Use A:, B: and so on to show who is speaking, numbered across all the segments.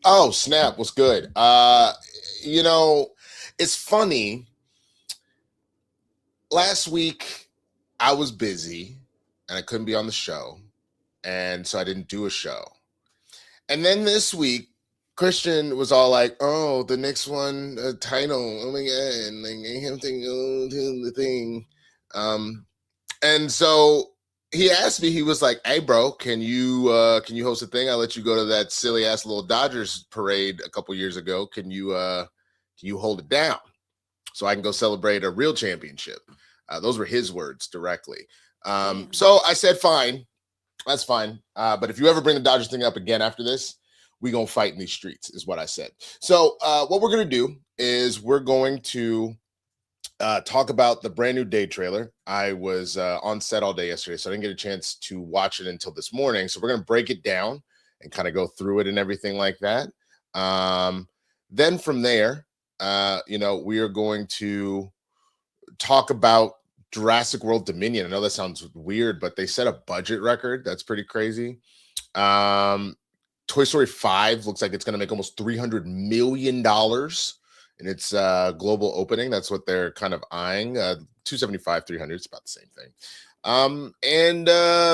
A: Oh, snap. What's good? You know, it's funny. Last week I was busy and I couldn't be on the show, and so I didn't do a show. And then this week, Christian was all like, "Oh, the next one, title. Oh my god, like I have to go to the thing." Um, and so he asked me. He was like, "Hey, bro, can you host a thing? I let you go to that silly ass little Dodgers parade a couple years ago. Can you hold it down so I can go celebrate a real championship?" Those were his words directly.
B: Damn.
A: So I said, "Fine, that's fine. But if you ever bring the Dodgers thing up again after this, we gonna fight in these streets," is what I said. So what we're gonna do is we're going to talk about the brand new Day trailer. I was on set all day yesterday, so I didn't get a chance to watch it until this morning. So we're gonna break it down and kind of go through it and everything like that. Then from there, we are going to talk about Jurassic World Dominion. I know that sounds weird, but they set a budget record. That's pretty crazy. Um, Toy Story 5 looks like it's going to make almost $300 million in its global opening. That's what they're kind of eyeing. 275, 300, it's about the same thing. And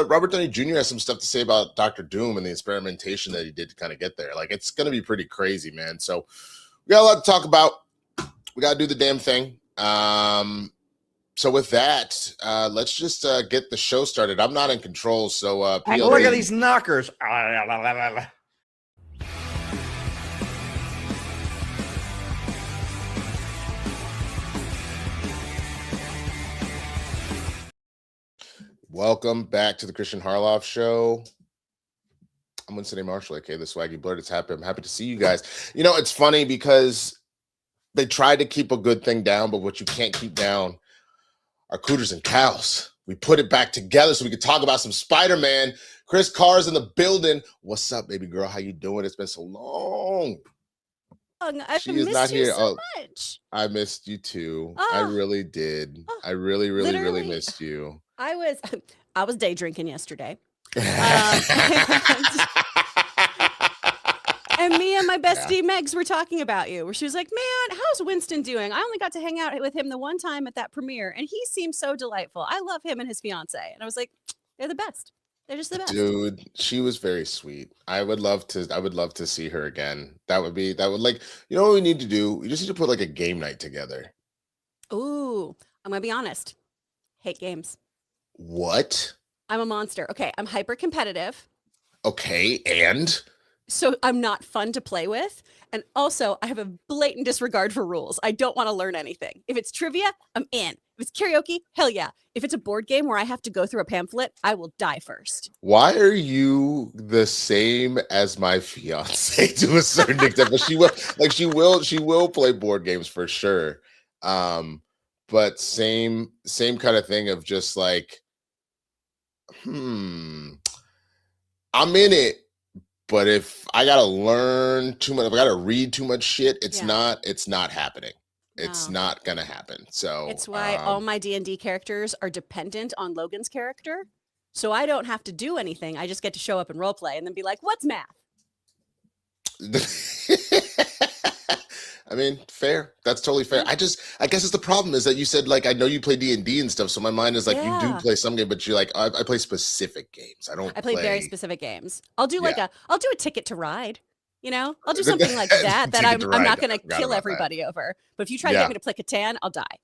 A: Robert Downey Jr. has some stuff to say about Dr. Doom and the experimentation that he did to kind of get there. Like, it's going to be pretty crazy, man. So we got a lot to talk about. We got to do the damn thing. So with that, let's just get the show started. I'm not in control, so
C: Look
A: PLD.
C: at these knockers.
A: Welcome back to the Kristian Harloff Show. I'm Winston A. Marshall, aka the Swaggy Blurt. I'm happy to see you guys. You know, it's funny because they tried to keep a good thing down, but what you can't keep down are cooters and cows. We put it back together so we could talk about some Spider-Man. Chris Carr's in the building. What's up, baby girl? How you doing? It's been so long.
B: I've
A: She is
B: missed
A: not
B: you
A: here.
B: so much.
A: I missed you too. I
B: Oh.
A: really did.
B: Oh,
A: I really
B: literally.
A: missed you.
B: I was day drinking yesterday. And me and my bestie Megs were talking about you, where she was like, "Man, how's Winston doing? I only got to hang out with him the one time at that premiere, and he seems so delightful. I love him and his fiance." And I was like, "They're the best. They're just the best."
A: Dude, she was very sweet. I would love to see her again. That would like, you know what we need to do? We just need to put like a game night together.
B: Ooh, I'm gonna be honest. Hate games.
A: What?
B: I'm a monster. Okay, I'm hyper competitive.
A: Okay, and
B: So I'm not fun to play with. And also, I have a blatant disregard for rules. I don't want to learn anything. If it's trivia, I'm in. If it's karaoke, hell yeah. If it's a board game where I have to go through a pamphlet, I will die first.
A: why are you the same as my fiance to a certain extent? But she will play board games for sure. But same kind of thing of just like, I'm in it. But if I gotta learn too much, if I gotta read too much shit, it's
B: Yeah.
A: not happening. It's
B: No.
A: not gonna happen. So
B: It's why all my D&D characters are dependent on Logan's character. So I don't have to do anything. I just get to show up and roleplay and then be like, "What's math?"
A: I mean, fair. That's totally fair. I guess it's the problem is that you said, like, I know you play D&D and stuff, so my mind is like, you do
B: Yeah.
A: play some game, but you're like, I play specific games. I don't
B: I play very specific games. I'll do I'll do a Ticket to Ride. You know, I'll do something like that
A: Ticket to
B: I'm
A: Ride.
B: not going to
A: Forgot
B: kill
A: about that.
B: everybody over. But if you try to
A: Yeah.
B: get me to play Catan, I'll die.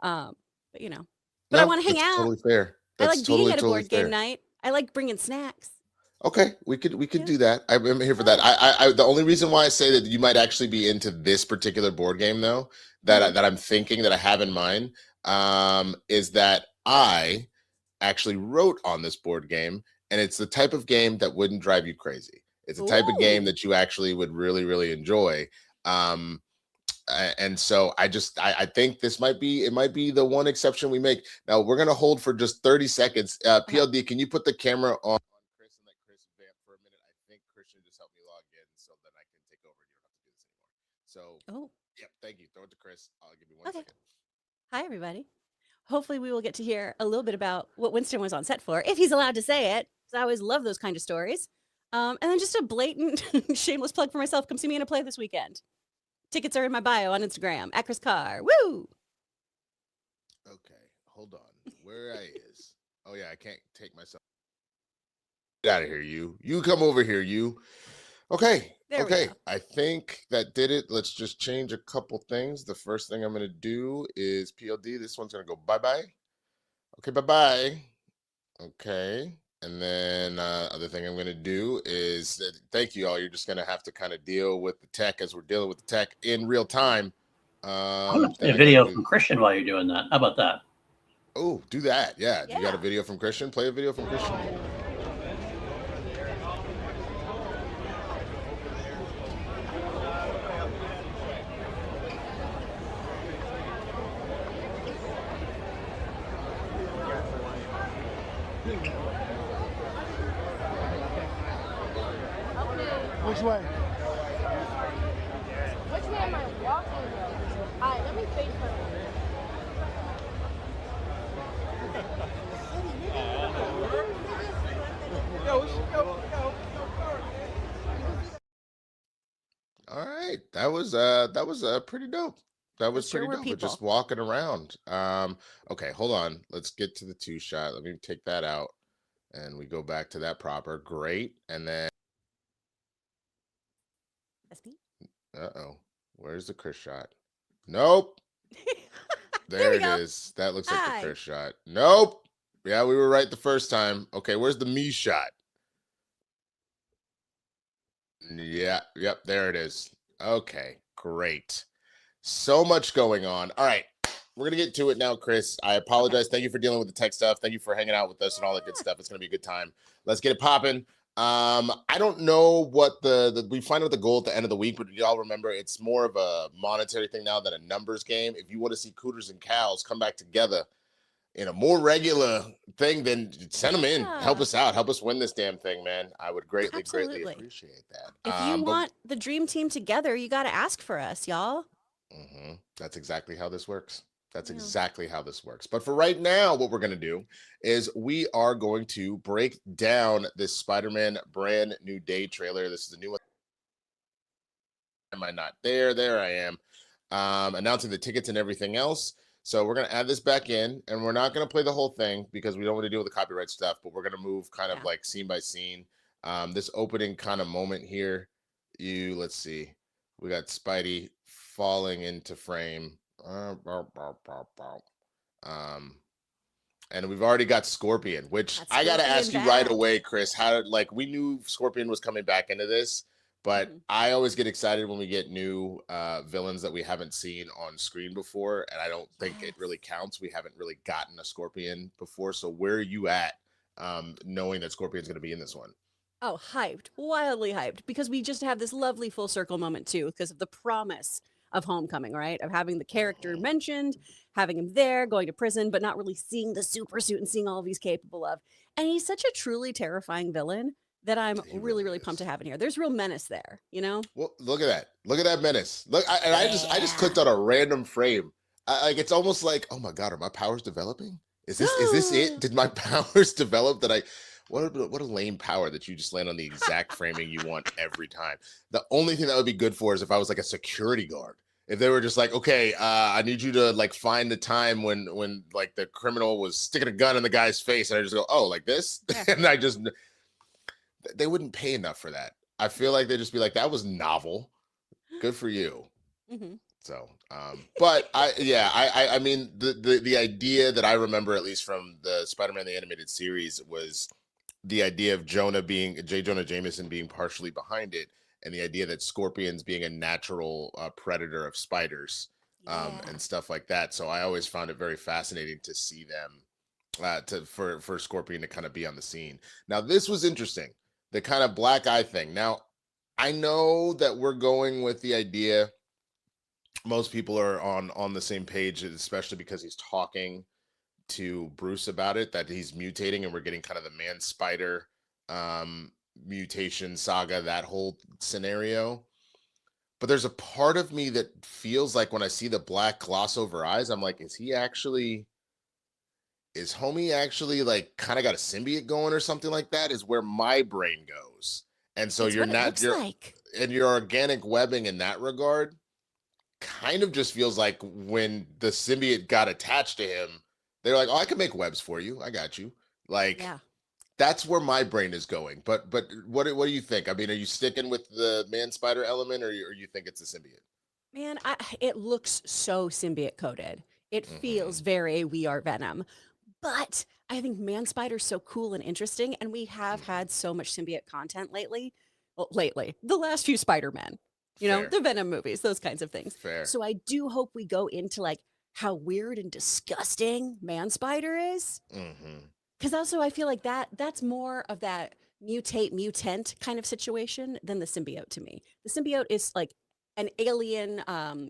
B: But you know, but I
A: No,
B: want to hang
A: that's
B: out.
A: totally fair.
B: I
A: That's
B: like being at a
A: totally
B: board game
A: fair.
B: night. I like bringing snacks.
A: Okay, we could
B: Yeah.
A: do that. I'm here for that. I the only reason why I say that you might actually be into this particular board game though, that I'm thinking that I have in mind, is that I actually wrote on this board game, and it's the type of game that wouldn't drive you crazy. It's the type of game
B: Ooh.
A: that you actually would really enjoy. And so I think this might be the one exception we make. Now we're gonna hold for just 30 seconds. PLD, can you put the camera on Chris and let Chris vamp for a minute? I think Christian just helped me log in so that I can take over. You don't have to do this anymore. So
B: Oh,
A: yeah, thank you. Throw it to Chris. I'll give you one
B: okay.
A: second.
B: Hi, everybody. Hopefully, we will get to hear a little bit about what Winston was on set for, if he's allowed to say it. Because I always love those kind of stories. And then just a blatant shameless plug for myself. Come see me in a play this weekend. Tickets are in my bio on Instagram at Chris Carr. Woo!
A: Okay, hold on. Where I is? Oh yeah, I can't take myself. Get out of here, you. You come over here, you. Okay.
B: There we
A: Okay.
B: go.
A: I think that did it. Let's just change a couple things. The first thing I'm going to do is PLD. This one's going to go bye-bye. Okay, bye-bye. Okay. And then other thing I'm going to do is thank you all. You're just going to have to kind of deal with the tech as we're dealing with the tech in real time.
C: I'm going to play a video from Kristian while you're doing that. How about that?
A: Oh, do that. Yeah. You got a video from Kristian? Play a video from Kristian.
D: Which way? Which way am I walking though? Alright, let me face
A: All right. That was pretty dope. That was pretty dope. Just walking around. Okay, hold on. Let's get to the 2-shot. Let me take that out. And we go back to that proper. Great. And then uh-oh. Where's the Chris shot? Nope. There it is. That looks like the Chris shot. Nope. Yeah, we were right the first time. Okay, where's the me shot? Yeah, yep, there it is. Okay, great. So much going on. All right. We're going to get to it now, Chris. I apologize. Thank you for dealing with the tech stuff. Thank you for hanging out with us and all that good stuff. It's going to be a good time. Let's get it popping. I don't know what we find out the goal at the end of the week, but y'all remember it's more of a monetary thing now than a numbers game. If you want to see Cooters and Cows come back together in a more regular thing, then send them in. Help us out. Help us win this damn thing, man. I would greatly appreciate that.
B: If you want the dream team together, you got to ask for us, y'all.
A: That's exactly how this works. That's exactly how this works. But for right now, what we're going to do is we are going to break down this Spider-Man brand new day trailer. This is a new one. Am I not there? There I am. Announcing the tickets and everything else. So we're going to add this back in, and we're not going to play the whole thing because we don't want to deal with the copyright stuff, but we're going to move kind of like scene by scene. This opening kind of moment here, let's see. We got Spidey falling into frame. And we've already got Scorpion, which I got to ask you right away, Chris, we knew Scorpion was coming back into this, but I always get excited when we get new villains that we haven't seen on screen before. And I don't think it really counts. We haven't really gotten a Scorpion before. So where are you at knowing that Scorpion's going to be in this one?
B: Oh, hyped, wildly hyped, because we just have this lovely full circle moment too, because of the promise of Homecoming, right? Of having the character mentioned, having him there, going to prison, but not really seeing the super suit and seeing all he's capable of. And he's such a truly terrifying villain that I'm really pumped to have in here. There's real menace there, you know?
A: Well, look at that. Look at that menace. Look, I just clicked on a random frame. It's almost like, oh my God, are my powers developing? Is this it? Did my powers develop that what a lame power that you just land on the exact framing you want every time. The only thing that would be good for is if I was like a security guard. If they were just like, okay, I need you to like find the time when like the criminal was sticking a gun in the guy's face, and I just go, oh, like this, and they wouldn't pay enough for that. I feel like they'd just be like, that was novel, good for you. So, but I mean, the idea that I remember, at least from the Spider-Man the Animated Series, was the idea of J. Jonah Jameson being partially behind it, and the idea that Scorpion's being a natural predator of spiders and stuff like that. So I always found it very fascinating to see them, for Scorpion to kind of be on the scene. Now, this was interesting, the kind of black eye thing. Now, I know that we're going with the idea, most people are on the same page, especially because he's talking to Bruce about it, that he's mutating, and we're getting kind of the man spider mutation saga, that whole scenario. But there's a part of me that feels like when I see the black gloss over eyes, I'm like, is homie actually like kind of got a symbiote going or something like that, is where my brain goes. And so
B: It's
A: you're
B: what it
A: not
B: looks
A: you're
B: like.
A: and your organic webbing in that regard kind of just feels like when the symbiote got attached to him, they're like, "Oh, I can make webs for you. I got you." Like
B: Yeah.
A: that's where my brain is going. But what do you think? I mean, are you sticking with the man spider element, or you think it's a symbiote?
B: Man, it looks so symbiote coated. It feels
A: Hmm.
B: very We Are Venom. But I think Man Spider's so cool and interesting, and we have
A: Hmm.
B: had so much symbiote content lately. Well, lately, the last few Spider-Men,
A: Fair,
B: the Venom movies, those kinds of things.
A: fair.
B: So I do hope we go into like how weird and disgusting Man Spider is.
A: Hmm.
B: Because also I feel like that's more of that mutate mutant kind of situation than the symbiote to me. The symbiote is like an alien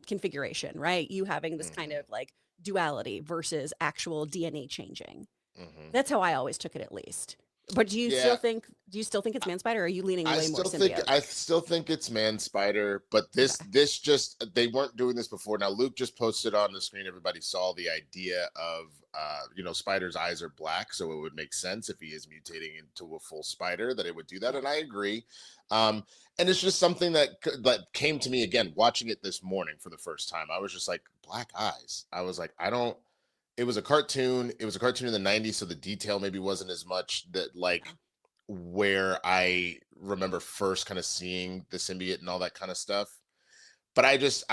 B: configuration, right? You having this kind
A: Hmm.
B: of like duality versus actual DNA changing.
A: Hmm.
B: That's how I always took it, at least. But
A: Yeah,
B: do you still think it's Man Spider, or are you leaning
A: I
B: way more
A: still think
B: symbiote?
A: I still think it's Man Spider, but
B: Okay.
A: this just they weren't doing this before. Now Luke just posted on the screen. Everybody saw the idea of Spider's eyes are black, so it would make sense if he is mutating into a full spider that it would do that,
B: Yeah.
A: and I agree. And it's just something that came to me again watching it this morning for the first time. I was just like, black eyes. I was like, I don't. It was a cartoon. It was a cartoon in the '90s, so the detail maybe wasn't as much that like
B: Yeah.
A: where I remember first kind of seeing the symbiote and all that kind of stuff. But I was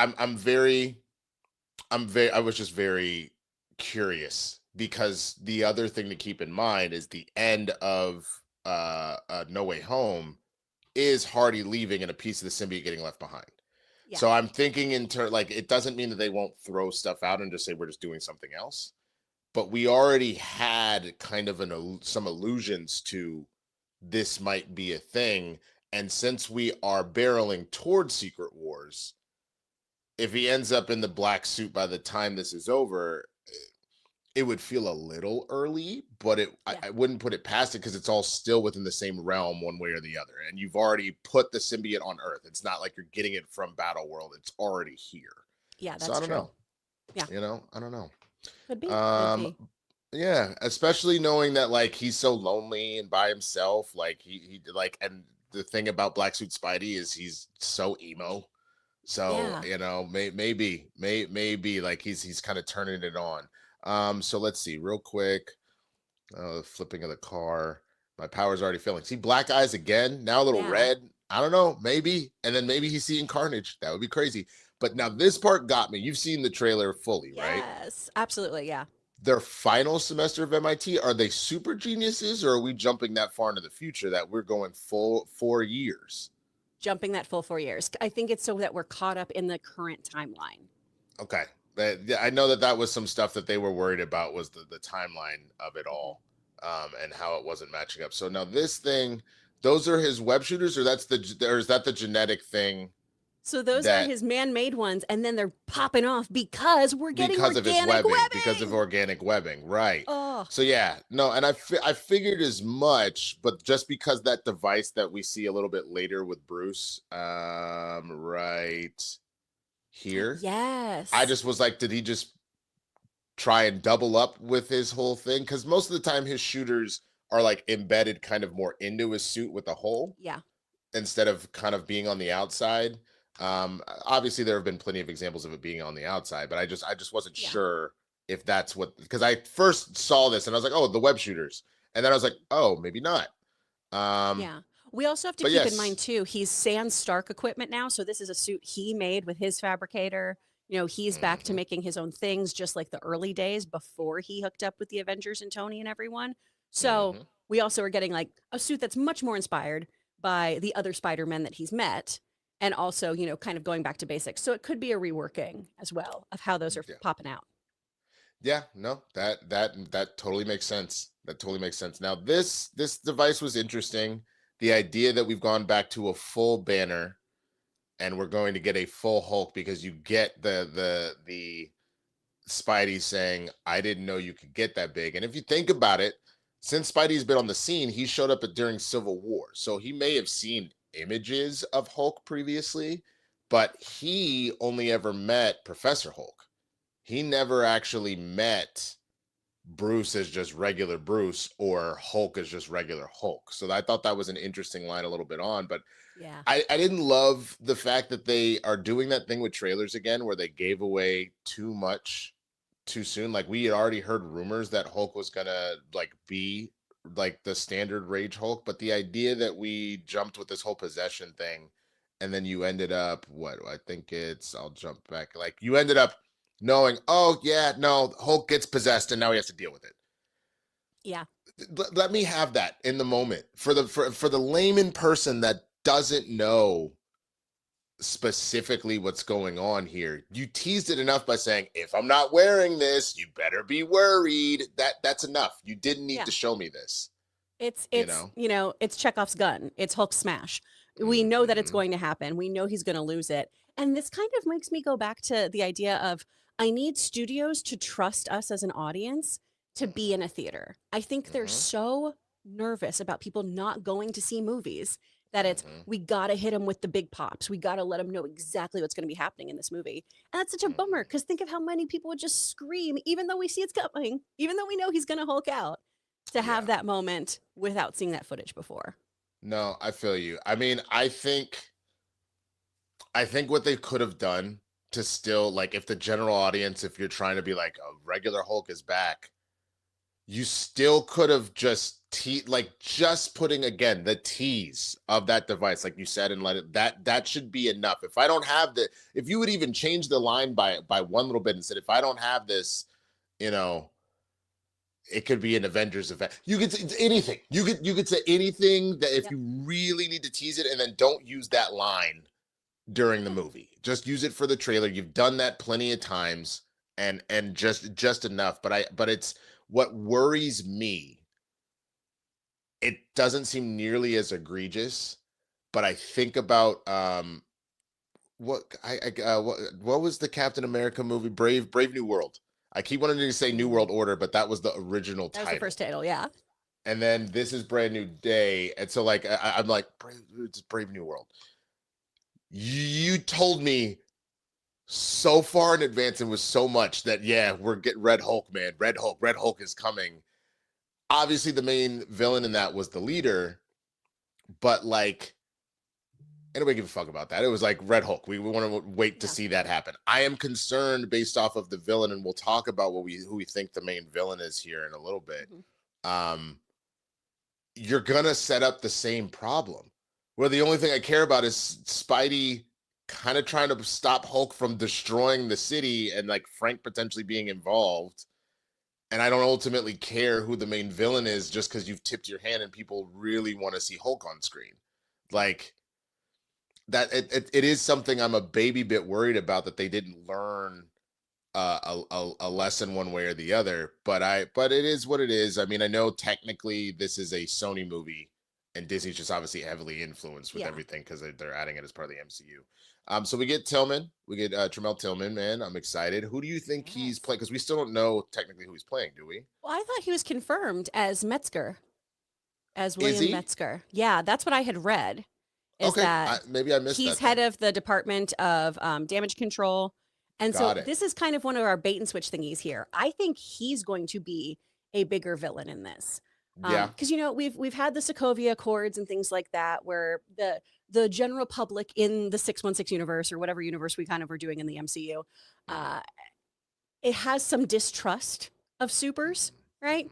A: just very curious because the other thing to keep in mind is the end of No Way Home is Hardy leaving and a piece of the symbiote getting left behind.
B: Yeah.
A: So I'm thinking like it doesn't mean that they won't throw stuff out and just say we're just doing something else. But we already had kind of some allusions to this might be a thing. And since we are barreling towards Secret Wars, if he ends up in the black suit by the time this is over, it would feel a little early, but
B: Yeah.
A: I wouldn't put it past it because it's all still within the same realm one way or the other. And you've already put the symbiote on Earth. It's not like you're getting it from Battle World. It's already here.
B: Yeah,
A: So I
B: that's
A: don't
B: true.
A: know.
B: Yeah.
A: I don't know.
B: Could be. Could
A: Um,
B: be.
A: yeah, especially knowing that like he's so lonely and by himself. Like he like, and the thing about Black Suit Spidey is he's so emo. So
B: Yeah.
A: maybe like he's kind of turning it on. So let's see real quick. Flipping of the car. My power's already failing. See black eyes again. Now a little
B: Yeah.
A: red. I don't know. Maybe, and then maybe he's seeing Carnage. That would be crazy. But now this part got me. You've seen the trailer fully, right?
B: Yes. Absolutely. Yeah.
A: Their final semester of MIT, are they super geniuses or are we jumping that far into the future that we're going full 4 years?
B: Jumping that full 4 years. I think it's so that we're caught up in the current timeline.
A: Okay. I know that was some stuff that they were worried about was the timeline of it all, and how it wasn't matching up. So now this thing, those are his web shooters, or is that the genetic thing
B: So those are
A: that
B: his man-made ones, and then they're popping off because we're getting
A: because of his
B: organic
A: webbing, because of
B: webbing.
A: organic webbing, right?
B: Oh,
A: So yeah, no, and I figured as much, but just because that device that we see a little bit later with Bruce, right here, I
B: yes.
A: just was like, did he just try and double up with his whole thing? Because most of the time his shooters are like embedded kind of more into his suit with a hole
B: Yeah.
A: instead of kind of being on the outside. Obviously there have been plenty of examples of it being on the outside, but I just wasn't
B: Yeah.
A: sure if that's what, because I first saw this and I was like, oh, the web shooters, and then I was like, oh, maybe not.
B: Yeah. We also have to
A: But
B: keep in
A: yes.
B: mind too, he's Sans Stark equipment now. So this is a suit he made with his fabricator. He's back to
A: Mhm,
B: making his own things, just like the early days before he hooked up with the Avengers and Tony and everyone. So
A: mhm.
B: we also are getting like a suit that's much more inspired by the other Spider-Men that he's met. And also, kind of going back to basics. So it could be a reworking as well of how those are
A: Yeah.
B: popping out.
A: Yeah, no, that totally makes sense. That totally makes sense. Now this device was interesting. The idea that we've gone back to a full banner and we're going to get a full Hulk because you get the Spidey saying, I didn't know you could get that big. And if you think about it, since Spidey's been on the scene, he showed up during Civil War. So he may have seen images of Hulk previously, but he only ever met Professor Hulk. He never actually met Bruce is just regular Bruce or Hulk is just regular Hulk. So I thought that was an interesting line a little bit on, but
B: Yeah.
A: I didn't love the fact that they are doing that thing with trailers again where they gave away too much too soon. Like we had already heard rumors that Hulk was gonna like be like the standard Rage Hulk, but the idea that we jumped with this whole possession thing and then you ended up what I think it's I'll jump back. Like you ended up knowing, oh yeah, no, Hulk gets possessed and now he has to deal with it.
B: Yeah.
A: Let me have that in the moment for the layman person that doesn't know specifically what's going on here. You teased it enough by saying, if I'm not wearing this, you better be worried. That's enough. You didn't need to show me this.
B: It's it's Chekhov's gun. It's Hulk smash. We know that it's going to happen. We know he's going to lose it. And this kind of makes me go back to the idea of I need studios to trust us as an audience to be in a theater. I think they're so nervous about people not going to see movies that it's we gotta hit them with the big pops. We gotta let them know exactly what's going to be happening in this movie. And that's such a bummer because think of how many people would just scream, even though we see it's coming, even though we know he's going to Hulk out, to have that moment without seeing that footage before.
A: No, I feel you. I mean, I think what they could have done to still like if the general audience, if you're trying to be like a regular Hulk is back, you still could have just just putting again the tease of that device, like you said, and let it that should be enough. If I don't have if you would even change the line by one little bit and said, if I don't have this, it could be an Avengers event. You could say anything. You could say anything that if you really need to tease it, and then don't use that line during the movie. Just use it for the trailer. You've done that plenty of times, and just enough. But it's what worries me. It doesn't seem nearly as egregious, but I think about what was the Captain America movie? Brave New World. I keep wanting to say New World Order, but that was the original title.
B: That was the first title, yeah.
A: And then this is Brand New Day, and so like I'm like it's Brave New World. You told me so far in advance and was so much that we're getting Red Hulk, man. Red Hulk is coming. Obviously, the main villain in that was the leader, but like, anybody give a fuck about that? It was like Red Hulk. We want to wait to see that happen. I am concerned based off of the villain, and we'll talk about who we think the main villain is here in a little bit. You're gonna set up the same problem, where the only thing I care about is Spidey kind of trying to stop Hulk from destroying the city, and like Frank potentially being involved. And I don't ultimately care who the main villain is just because you've tipped your hand and people really want to see Hulk on screen. Like that, it is something I'm a baby bit worried about, that they didn't learn a lesson one way or the other. But it is what it is. I mean, I know technically this is a Sony movie, and Disney's just obviously heavily influenced with everything because they're adding it as part of the MCU. So we get Tillman. We get Tremel Tillman, man. I'm excited. Who do you think he's playing? Because we still don't know technically who he's playing, do we?
B: Well, I thought he was confirmed as Metzger, as William Metzger. Yeah, that's what I had read.
A: Maybe I missed that.
B: He's head of the Department of Damage Control. And this is kind of one of our bait and switch thingies here. I think he's going to be a bigger villain in this. Because we've had the Sokovia Accords and things like that, where the general public in the 616 universe, or whatever universe we kind of are doing in the MCU, it has some distrust of supers, right?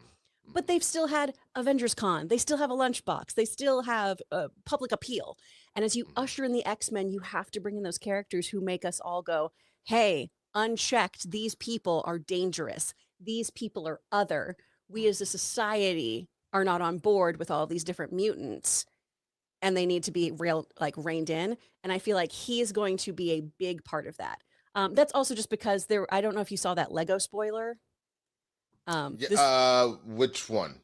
B: But they've still had Avengers Con. They still have a lunchbox. They still have public appeal. And as you usher in the X-Men, you have to bring in those characters who make us all go, hey, unchecked, these people are dangerous. These people are other. We as a society are not on board with all these different mutants, and they need to be reined in. And I feel like he is going to be a big part of that. That's also just because I don't know if you saw that Lego spoiler.
A: Which one?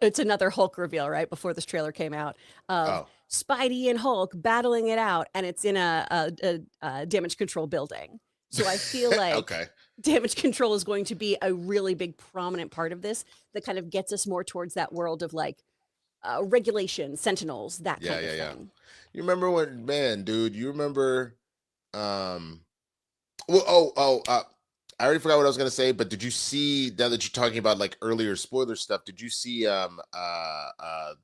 B: It's another Hulk reveal right before this trailer came out. Spidey and Hulk battling it out, and it's in a damage control building. So I feel like damage control is going to be a really big prominent part of this, that kind of gets us more towards that world of like regulation, sentinels, that kind of thing.
A: You remember when, man, dude, you remember I already forgot what I was gonna say, but did you see, now that you're talking about like earlier spoiler stuff, did you see the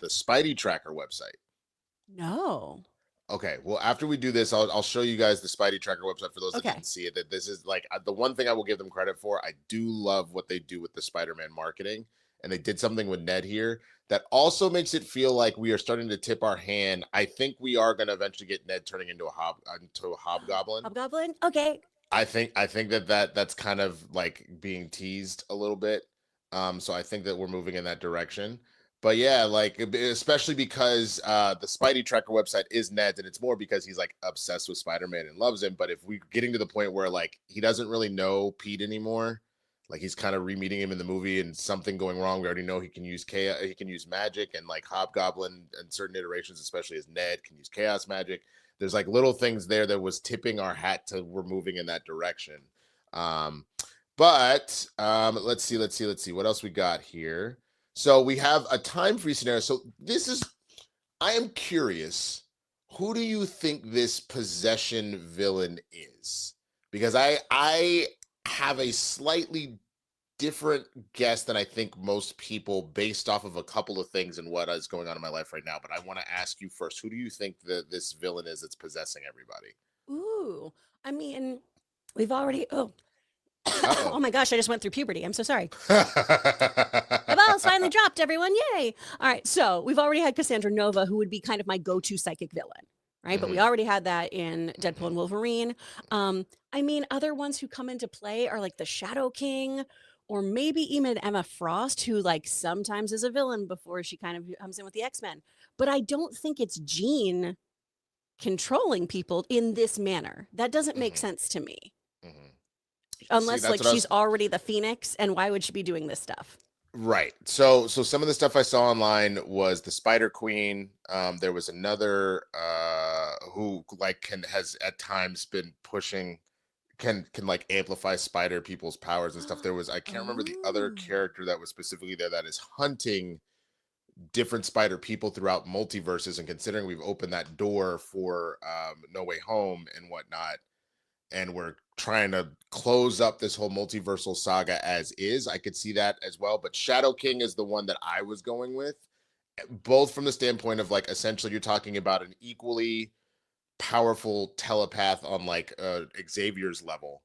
A: Spidey Tracker website?
B: No.
A: Okay, well, after we do this, I'll show you guys the Spidey Tracker website for those that
B: Okay.
A: didn't see it. That this is like the one thing I will give them credit for. I do love what they do with the Spider-Man marketing, and they did something with Ned here that also makes it feel like we are starting to tip our hand. I think we are going to eventually get Ned turning into a hobgoblin.
B: Hobgoblin? Okay.
A: I think that's kind of like being teased a little bit. So I think that we're moving in that direction. But yeah, like especially because the Spidey Tracker website is Ned's, and it's more because he's like obsessed with Spider-Man and loves him. But if we're getting to the point where like he doesn't really know Pete anymore, like he's kind of re-meeting him in the movie and something going wrong, we already know he can use chaos, he can use magic, and like Hobgoblin and certain iterations, especially as Ned, can use chaos magic. There's like little things there that was tipping our hat to we're moving in that direction. But let's see what else we got here. So we have a time-free scenario. So I am curious, who do you think this possession villain is? Because I have a slightly different guess than I think most people based off of a couple of things and what is going on in my life right now. But I want to ask you first, who do you think this villain is that's possessing everybody?
B: Ooh. I mean, we've already
A: Uh-oh.
B: oh my gosh, I just went through puberty. I'm so sorry. The ball's finally dropped, everyone. Yay. All right. So we've already had Cassandra Nova, who would be kind of my go-to psychic villain, right? But we already had that in Deadpool and Wolverine. I mean, other ones who come into play are like the Shadow King, or maybe even Emma Frost, who like sometimes is a villain before she kind of comes in with the X-Men. But I don't think it's Jean controlling people in this manner. That doesn't make sense to me. Unless like she's already the Phoenix, and why would she be doing this stuff?
A: Right. So some of the stuff I saw online was the Spider Queen. There was another who like has at times been pushing, can like amplify spider people's powers and stuff. There was, I can't remember the other character that was specifically there that is hunting different spider people throughout multiverses. And considering we've opened that door for No Way Home and whatnot, and we're trying to close up this whole multiversal saga as is, I could see that as well. But Shadow King is the one that I was going with, both from the standpoint of like essentially you're talking about an equally powerful telepath on like Xavier's level,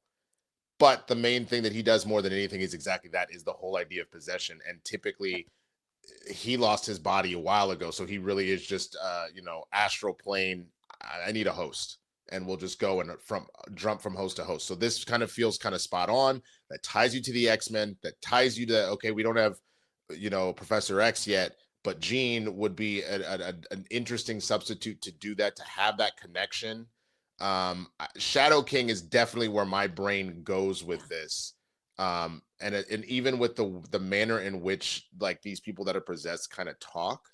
A: but the main thing that he does more than anything is exactly that, is the whole idea of possession. And typically he lost his body a while ago, so he really is just astral plane, I need a host, and we'll just go and jump from host to host. So this kind of feels kind of spot on. That ties you to the X-Men, that ties you to, okay, we don't have Professor X yet, but Jean would be an interesting substitute to do that, to have that connection. Shadow King is definitely where my brain goes with this. And even with the manner in which like these people that are possessed kind of talk,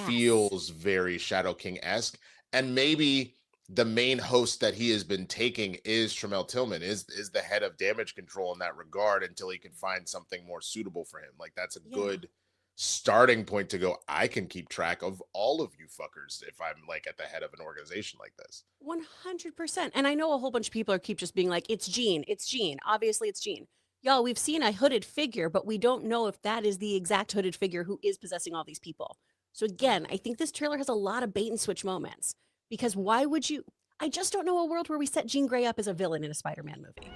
A: feels very Shadow King-esque. And maybe the main host that he has been taking is Tramel Tillman, is the head of damage control in that regard, until he can find something more suitable for him. Like that's a good starting point to go, I can keep track of all of you fuckers if I'm like at the head of an organization like this.
B: 100%. And I know a whole bunch of people keep just being like, it's Jean. Obviously it's Jean. Y'all, we've seen a hooded figure, but we don't know if that is the exact hooded figure who is possessing all these people. So again, I think this trailer has a lot of bait and switch moments, because why would you? I just don't know a world where we set Jean Grey up as a villain in a Spider-Man movie.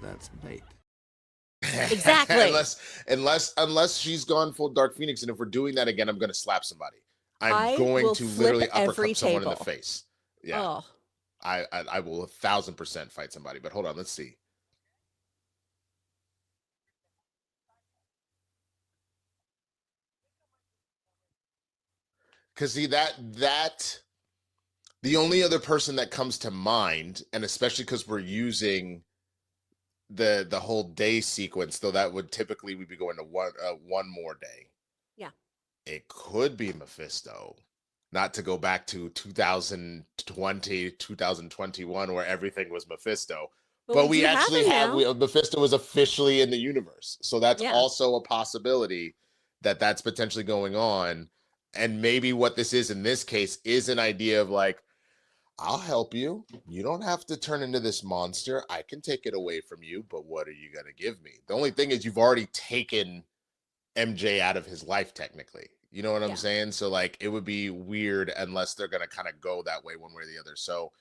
E: That's bait.
B: Exactly.
A: unless she's gone full Dark Phoenix, and if we're doing that again, I'm going to slap somebody. I'm going to literally uppercut someone in the face. Yeah.
B: Oh.
A: I will 1,000% fight somebody. But hold on, let's see. Because see that the only other person that comes to mind, and especially because we're using the whole day sequence, though that would typically we'd be going to one more day.
B: Yeah.
A: It could be Mephisto. Not to go back to 2020, 2021, where everything was Mephisto. But we actually have Mephisto is officially in the universe. So that's also a possibility that's potentially going on. And maybe what this is in this case is an idea of like, I'll help you. You don't have to turn into this monster. I can take it away from you, but what are you going to give me? The only thing is you've already taken MJ out of his life, technically. You know what I'm
B: Yeah.
A: saying? So, like, it would be weird unless they're going to kind of go that way one way or the other. So,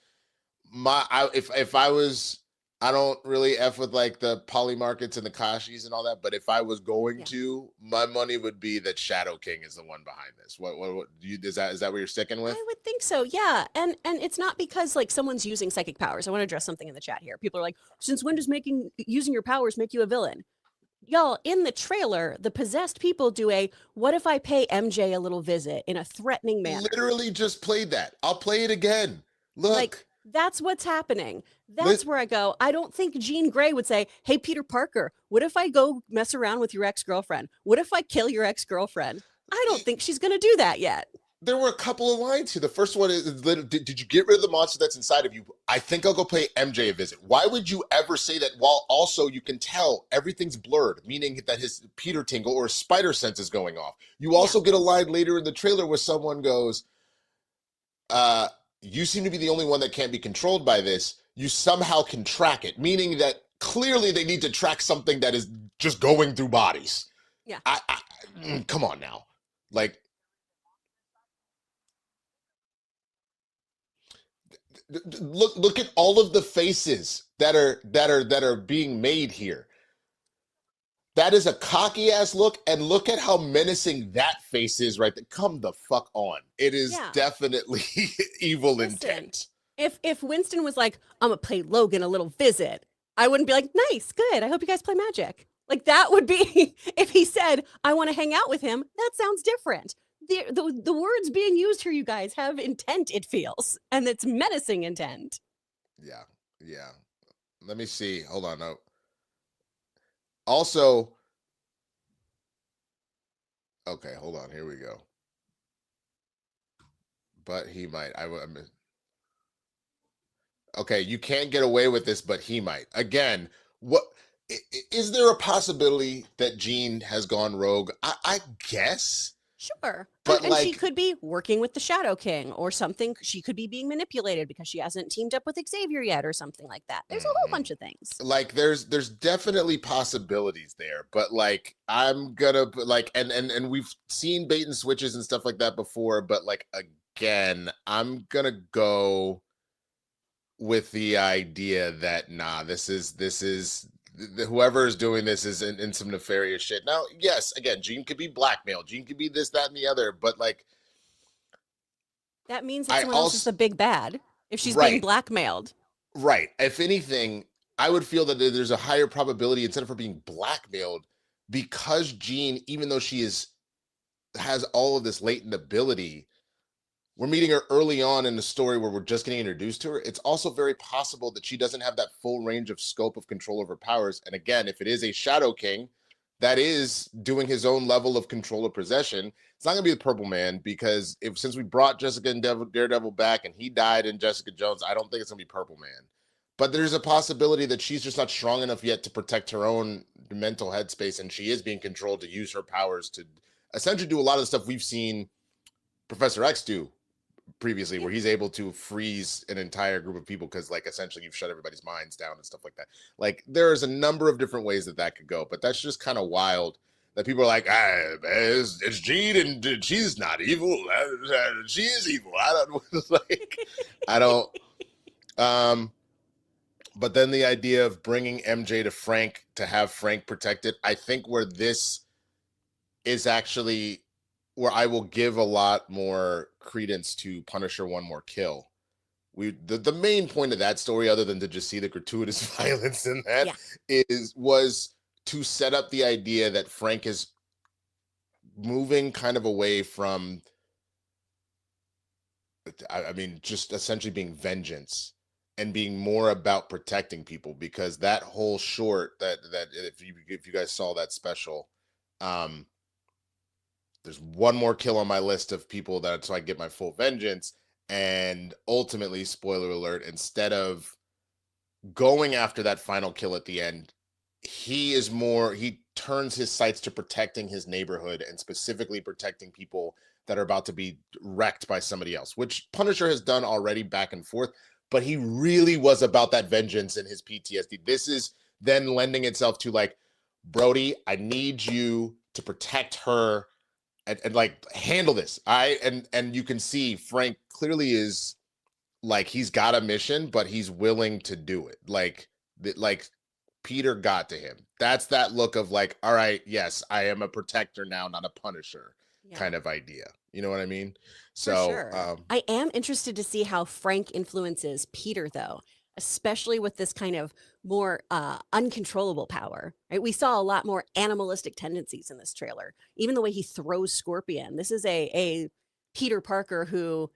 A: if I was, I don't really F with like the poly markets and the Kashis and all that, but if I was going
B: Yeah.
A: to, my money would be that Shadow King is the one behind this. What do you, is that what you're sticking with?
B: I would think so, yeah. And it's not because like someone's using psychic powers. I want to address something in the chat here. People are like, since when does using your powers make you a villain? Y'all, in the trailer, the possessed people do a what if I pay MJ a little visit in a threatening manner?
A: Literally just played that. I'll play it again. Look.
B: Like, that's what's happening. That's where I go. I don't think Jean Grey would say, hey, Peter Parker, what if I go mess around with your ex-girlfriend? What if I kill your ex-girlfriend? I don't think she's going to do that yet.
A: There were a couple of lines here. The first one is, did you get rid of the monster that's inside of you? I think I'll go pay MJ a visit. Why would you ever say that while also you can tell everything's blurred, meaning that his Peter tingle or spider sense is going off? You also get a line later in the trailer where someone goes, you seem to be the only one that can't be controlled by this. You somehow can track it, meaning that clearly they need to track something that is just going through bodies.
B: Yeah.
A: Come on now. Like, look at all of the faces that are being made here. That is a cocky ass look, and look at how menacing that face is right there. Come the fuck on. It is definitely evil intent.
B: If Winston was like, I'm gonna pay Logan a little visit, I wouldn't be like, nice, good. I hope you guys play Magic. Like, that would be if he said, I want to hang out with him, that sounds different. The words being used here, you guys, have intent, it feels, and it's menacing intent.
A: Yeah. Let me see. Hold on. No. Also, okay, hold on. Here we go. But he might. Okay, you can't get away with this, but he might. Again, what is there a possibility that Jean has gone rogue? I guess.
B: Sure.
A: But
B: and she could be working with the Shadow King or something. She could be being manipulated because she hasn't teamed up with Xavier yet or something like that. There's a whole bunch of things.
A: Like, there's definitely possibilities there, but like, I'm gonna like, and we've seen bait and switches and stuff like that before, but like, again, I'm gonna go with the idea that this is whoever is doing this is in some nefarious shit. Now, yes, again, Jean could be blackmailed. Jean could be this, that, and the other, but like,
B: that means that someone else is the big bad if she's being blackmailed.
A: Right. If anything, I would feel that there's a higher probability instead of her being blackmailed, because Jean, even though she has all of this latent ability, we're meeting her early on in the story where we're just getting introduced to her. It's also very possible that she doesn't have that full range of scope of control over powers. And again, if it is a Shadow King that is doing his own level of control of possession, it's not going to be the Purple Man, because since we brought Jessica and Daredevil back and he died in Jessica Jones, I don't think it's going to be Purple Man. But there's a possibility that she's just not strong enough yet to protect her own mental headspace, and she is being controlled to use her powers to essentially do a lot of the stuff we've seen Professor X do previously, where he's able to freeze an entire group of people because, like, essentially you've shut everybody's minds down and stuff like that. Like, there's a number of different ways that could go, but that's just kind of wild that people are like, it's Jean and she's not evil. She is evil. I don't. But then the idea of bringing MJ to Frank to have Frank protected, I think where this is actually where I will give a lot more credence to Punisher One More Kill. The main point of that story, other than to just see the gratuitous violence in that, was to set up the idea that Frank is moving kind of away from, I mean, just essentially being vengeance and being more about protecting people, because that whole short that if you guys saw that special, there's one more kill on my list of people so I get my full vengeance. And ultimately, spoiler alert, instead of going after that final kill at the end, he turns his sights to protecting his neighborhood and specifically protecting people that are about to be wrecked by somebody else, which Punisher has done already back and forth, but he really was about that vengeance and his PTSD. This is then lending itself to like, Brody, I need you to protect her and like handle this. And you can see Frank clearly is like, he's got a mission, but he's willing to do it. Like Peter got to him. That's that look of like, all right, yes, I am a protector now, not a punisher kind of idea. You know what I mean? So
B: sure. I am interested to see how Frank influences Peter, though, especially with this kind of more uncontrollable power. Right? We saw a lot more animalistic tendencies in this trailer. Even the way he throws Scorpion. This is a Peter Parker who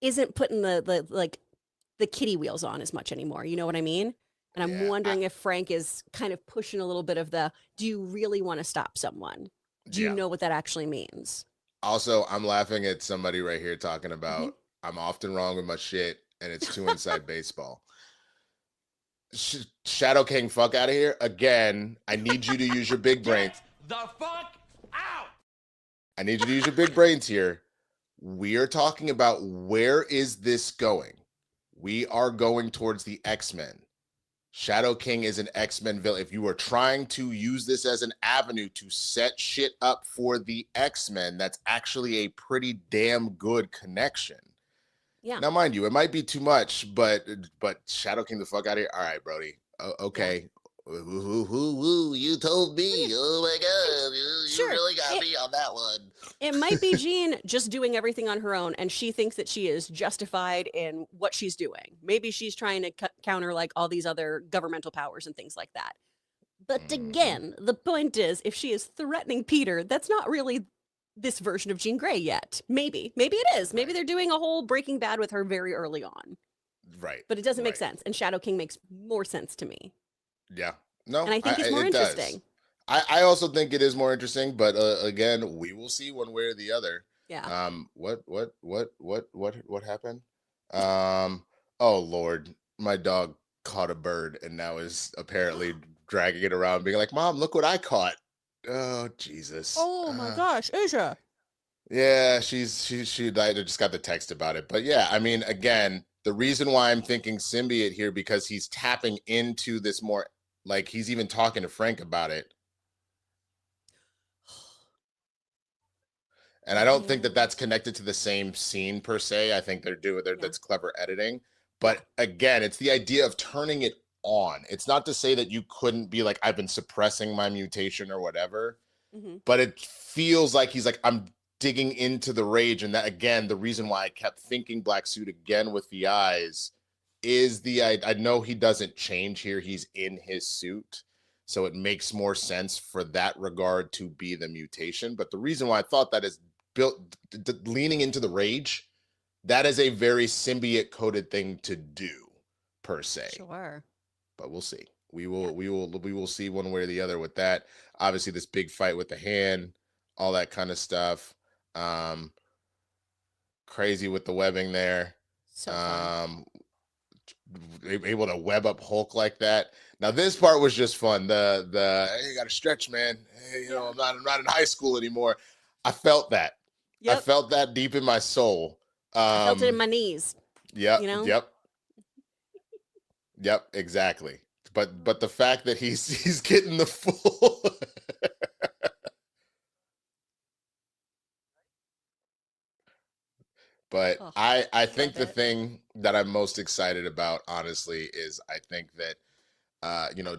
B: isn't putting the kitty wheels on as much anymore. You know what I mean? And I'm wondering if Frank is kind of pushing a little bit of the, do you really want to stop someone? Do you know what that actually means?
A: Also, I'm laughing at somebody right here talking about, I'm often wrong with my shit and it's too inside baseball. Shadow King, fuck out of here. Again, I need you to use your big brains.
E: Get the fuck out!
A: I need you to use your big brains here. We are talking about, where is this going? We are going towards the X-Men. Shadow King is an X-Men villain. If you are trying to use this as an avenue to set shit up for the X-Men, that's actually a pretty damn good connection.
B: Yeah.
A: Now, mind you, it might be too much, but Shadow King the fuck out of here. All right, Brody. Okay. You told me. Oh my God. You really got me on that one.
B: It might be Jean just doing everything on her own, and she thinks that she is justified in what she's doing. Maybe she's trying to counter like all these other governmental powers and things like that. But again, the point is, if she is threatening Peter, that's not really this version of Jean Grey yet. Maybe it is. Maybe they're doing a whole Breaking Bad with her very early on.
A: Right.
B: But it doesn't make sense. And Shadow King makes more sense to me.
A: Yeah. No.
B: And I think he's more interesting.
A: I also think it is more interesting, but again, we will see one way or the other.
B: Yeah.
A: What happened? Oh Lord, my dog caught a bird and now is apparently dragging it around, being like, "Mom, look what I caught." Oh Jesus.
B: Oh my gosh, Asia.
A: Yeah, she I just got the text about it. But yeah, I mean, again, the reason why I'm thinking symbiote here, because he's tapping into this more, like he's even talking to Frank about it. And I don't think that that's connected to the same scene per se. I think that's clever editing. But again, it's the idea of turning it on. It's not to say that you couldn't be like, I've been suppressing my mutation or whatever, but it feels like he's like, I'm digging into the rage. And that, again, the reason why I kept thinking black suit again with the eyes is I know he doesn't change here. He's in his suit. So it makes more sense for that regard to be the mutation. But the reason why I thought that is leaning into the rage, that is a very symbiote coded thing to do per se.
B: Sure.
A: But we'll see. We will see one way or the other with that. Obviously, this big fight with the hand, all that kind of stuff. Crazy with the webbing there.
B: So fun.
A: Able to web up Hulk like that. Now this part was just fun. The hey, you got to stretch, man. Hey, I'm not in high school anymore. I felt that. Yep. I felt that deep in my soul.
B: I felt it in my knees.
A: Yeah. Yep. Exactly. But the fact that he's getting the full. But I think the thing that I'm most excited about, honestly, is I think that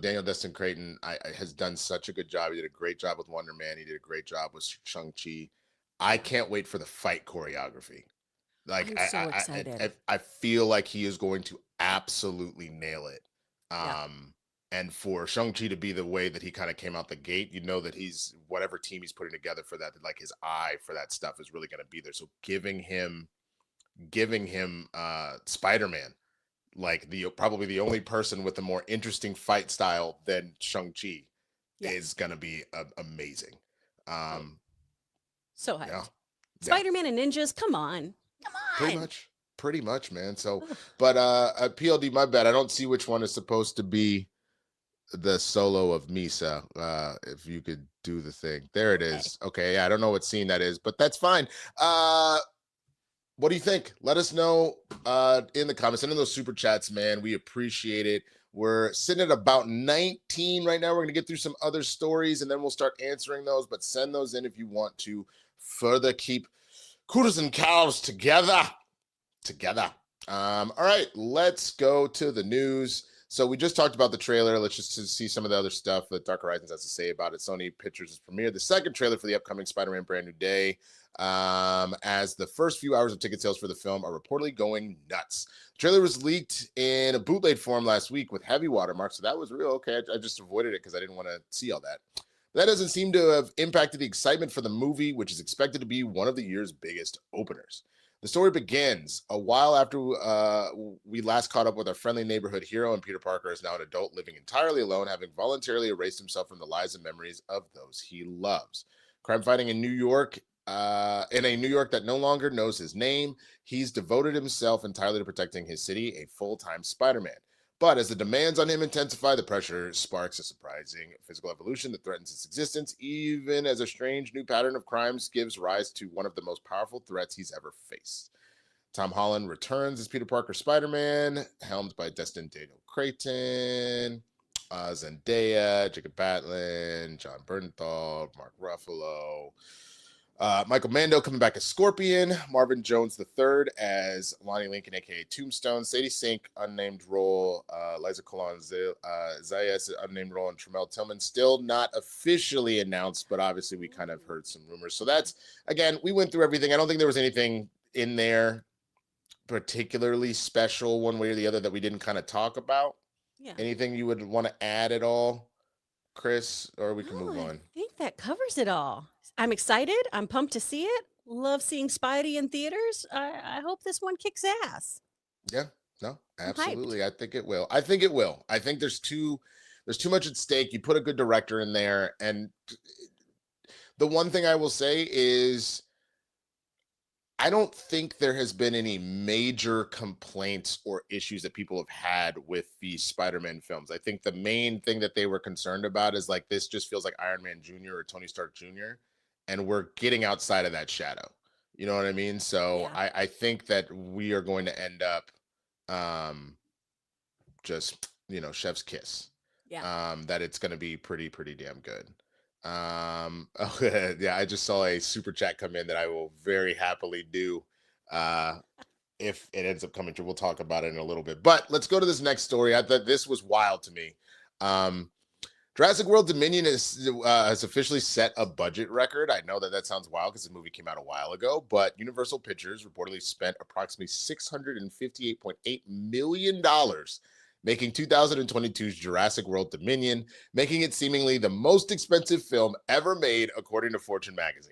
A: Daniel Destin Creighton has done such a good job. He did a great job with Wonder Man. He did a great job with Shang-Chi. I can't wait for the fight choreography. Like,
B: I'm so excited.
A: I feel like he is going to absolutely nail it. And for Shang-Chi to be the way that he kind of came out the gate, that he's, whatever team he's putting together for that, like his eye for that stuff is really going to be there. So giving him Spider-Man, like probably the only person with a more interesting fight style than Shang-Chi, is going to be amazing.
B: So hyped. Spider-Man and ninjas, come on.
A: Pretty much, man. So, but PLD, my bad. I don't see which one is supposed to be the solo of Misa. If you could do the thing. There it is. Okay, yeah, I don't know what scene that is, but that's fine. What do you think? Let us know in the comments. Send in those super chats, man. We appreciate it. We're sitting at about 19 right now. We're going to get through some other stories, and then we'll start answering those. But send those in if you want to further keep Cooters and Cows together. All right, let's go to the news. So we just talked about the trailer. Let's just see some of the other stuff that Dark Horizons has to say about it. Sony Pictures has premiered the second trailer for the upcoming Spider-Man Brand New Day, as the first few hours of ticket sales for the film are reportedly going nuts. The trailer was leaked in a bootleg form last week with heavy watermarks, so that was real. Okay, I just avoided it because I didn't want to see all that. That doesn't seem to have impacted the excitement for the movie, which is expected to be one of the year's biggest openers. The story begins a while after we last caught up with our friendly neighborhood hero, and Peter Parker is now an adult living entirely alone, having voluntarily erased himself from the lives and memories of those he loves. Crime fighting in New York, in a New York that no longer knows his name, he's devoted himself entirely to protecting his city, a full-time Spider-Man. But as the demands on him intensify, the pressure sparks a surprising physical evolution that threatens its existence, even as a strange new pattern of crimes gives rise to one of the most powerful threats he's ever faced. Tom Holland returns as Peter Parker Spider-Man, helmed by Destin Daniel Cretton, Zendaya, Jacob Batalon, John Bernthal, Mark Ruffalo, Michael Mando coming back as Scorpion, Marvin Jones III as Lonnie Lincoln, aka Tombstone, Sadie Sink, unnamed role, Liza Colon Zayas, unnamed role, and Tremel Tillman, still not officially announced, but obviously we kind of heard some rumors. So that's, again, we went through everything. I don't think there was anything in there particularly special one way or the other that we didn't kind of talk about.
B: Yeah.
A: Anything you would want to add at all, Chris, or we can move on?
B: I think that covers it all. I'm excited. I'm pumped to see it. Love seeing Spidey in theaters. I hope this one kicks ass.
A: Yeah, no, absolutely. I think it will. I think there's too much at stake. You put a good director in there, and the one thing I will say is I don't think there has been any major complaints or issues that people have had with the Spider-Man films. I think the main thing that they were concerned about is like, this just feels like Iron Man Jr. or Tony Stark Jr. And we're getting outside of that shadow. You know what I mean? So yeah. I think that we are going to end up just, chef's kiss.
B: Yeah.
A: That it's going to be pretty damn good. Yeah, I just saw a super chat come in that I will very happily do if it ends up coming through. We'll talk about it in a little bit, but let's go to this next story. I thought this was wild to me. Jurassic World Dominion has officially set a budget record. I know that sounds wild because the movie came out a while ago, but Universal Pictures reportedly spent approximately $658.8 million making 2022's Jurassic World Dominion, making it seemingly the most expensive film ever made, according to Fortune magazine.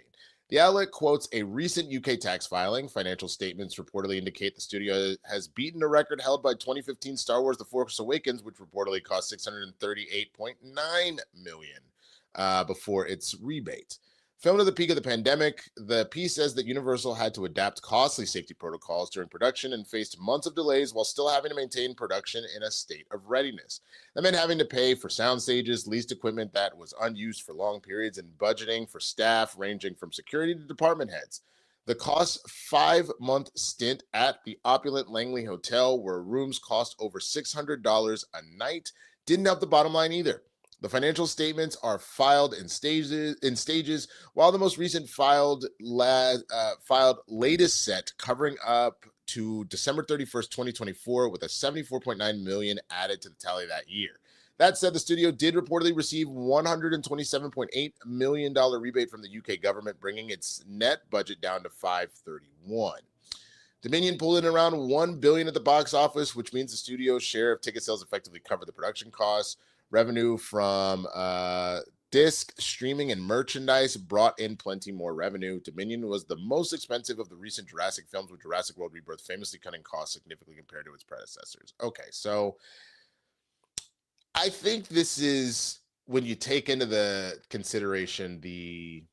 A: The outlet quotes a recent UK tax filing. Financial statements reportedly indicate the studio has beaten a record held by 2015 Star Wars The Force Awakens, which reportedly cost $638.9 million before its rebate. Filmed at the peak of the pandemic, the piece says that Universal had to adapt costly safety protocols during production and faced months of delays while still having to maintain production in a state of readiness. That meant having to pay for sound stages, leased equipment that was unused for long periods, and budgeting for staff ranging from security to department heads. The cost 5-month stint at the opulent Langley Hotel, where rooms cost over $600 a night, didn't help the bottom line either. The financial statements are filed in stages, while the most recent filed latest set covering up to December 31st, 2024, with a $74.9 million added to the tally that year. That said, the studio did reportedly receive $127.8 million rebate from the UK government, bringing its net budget down to $531. Dominion pulled in around $1 billion at the box office, which means the studio's share of ticket sales effectively covered the production costs. Revenue from disc, streaming, and merchandise brought in plenty more revenue. Dominion was the most expensive of the recent Jurassic films, with Jurassic World Rebirth famously cutting costs significantly compared to its predecessors. Okay, so I think this is, when you take into the consideration the,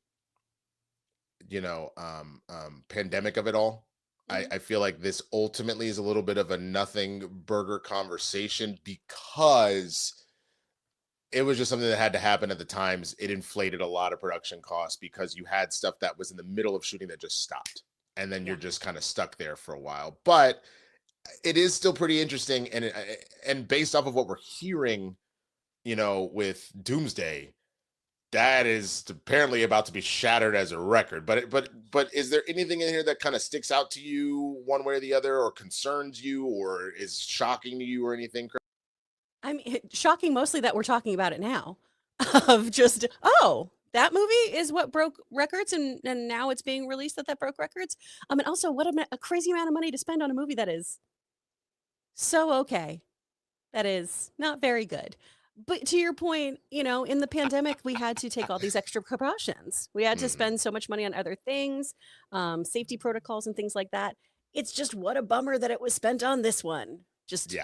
A: pandemic of it all, I feel like this ultimately is a little bit of a nothing burger conversation, because it was just something that had to happen at the times. It inflated a lot of production costs because you had stuff that was in the middle of shooting that just stopped. And then you're just kind of stuck there for a while. But it is still pretty interesting. And based off of what we're hearing, with Doomsday, that is apparently about to be shattered as a record. But is there anything in here that kind of sticks out to you one way or the other, or concerns you, or is shocking to you, or anything?
B: I mean, shocking mostly that we're talking about it now. Of just, that movie is what broke records, and now it's being released that broke records. And also, what a crazy amount of money to spend on a movie that is so okay. That is not very good. But to your point, in the pandemic, we had to take all these extra precautions. We had to spend so much money on other things, safety protocols and things like that. It's just what a bummer that it was spent on this one. Just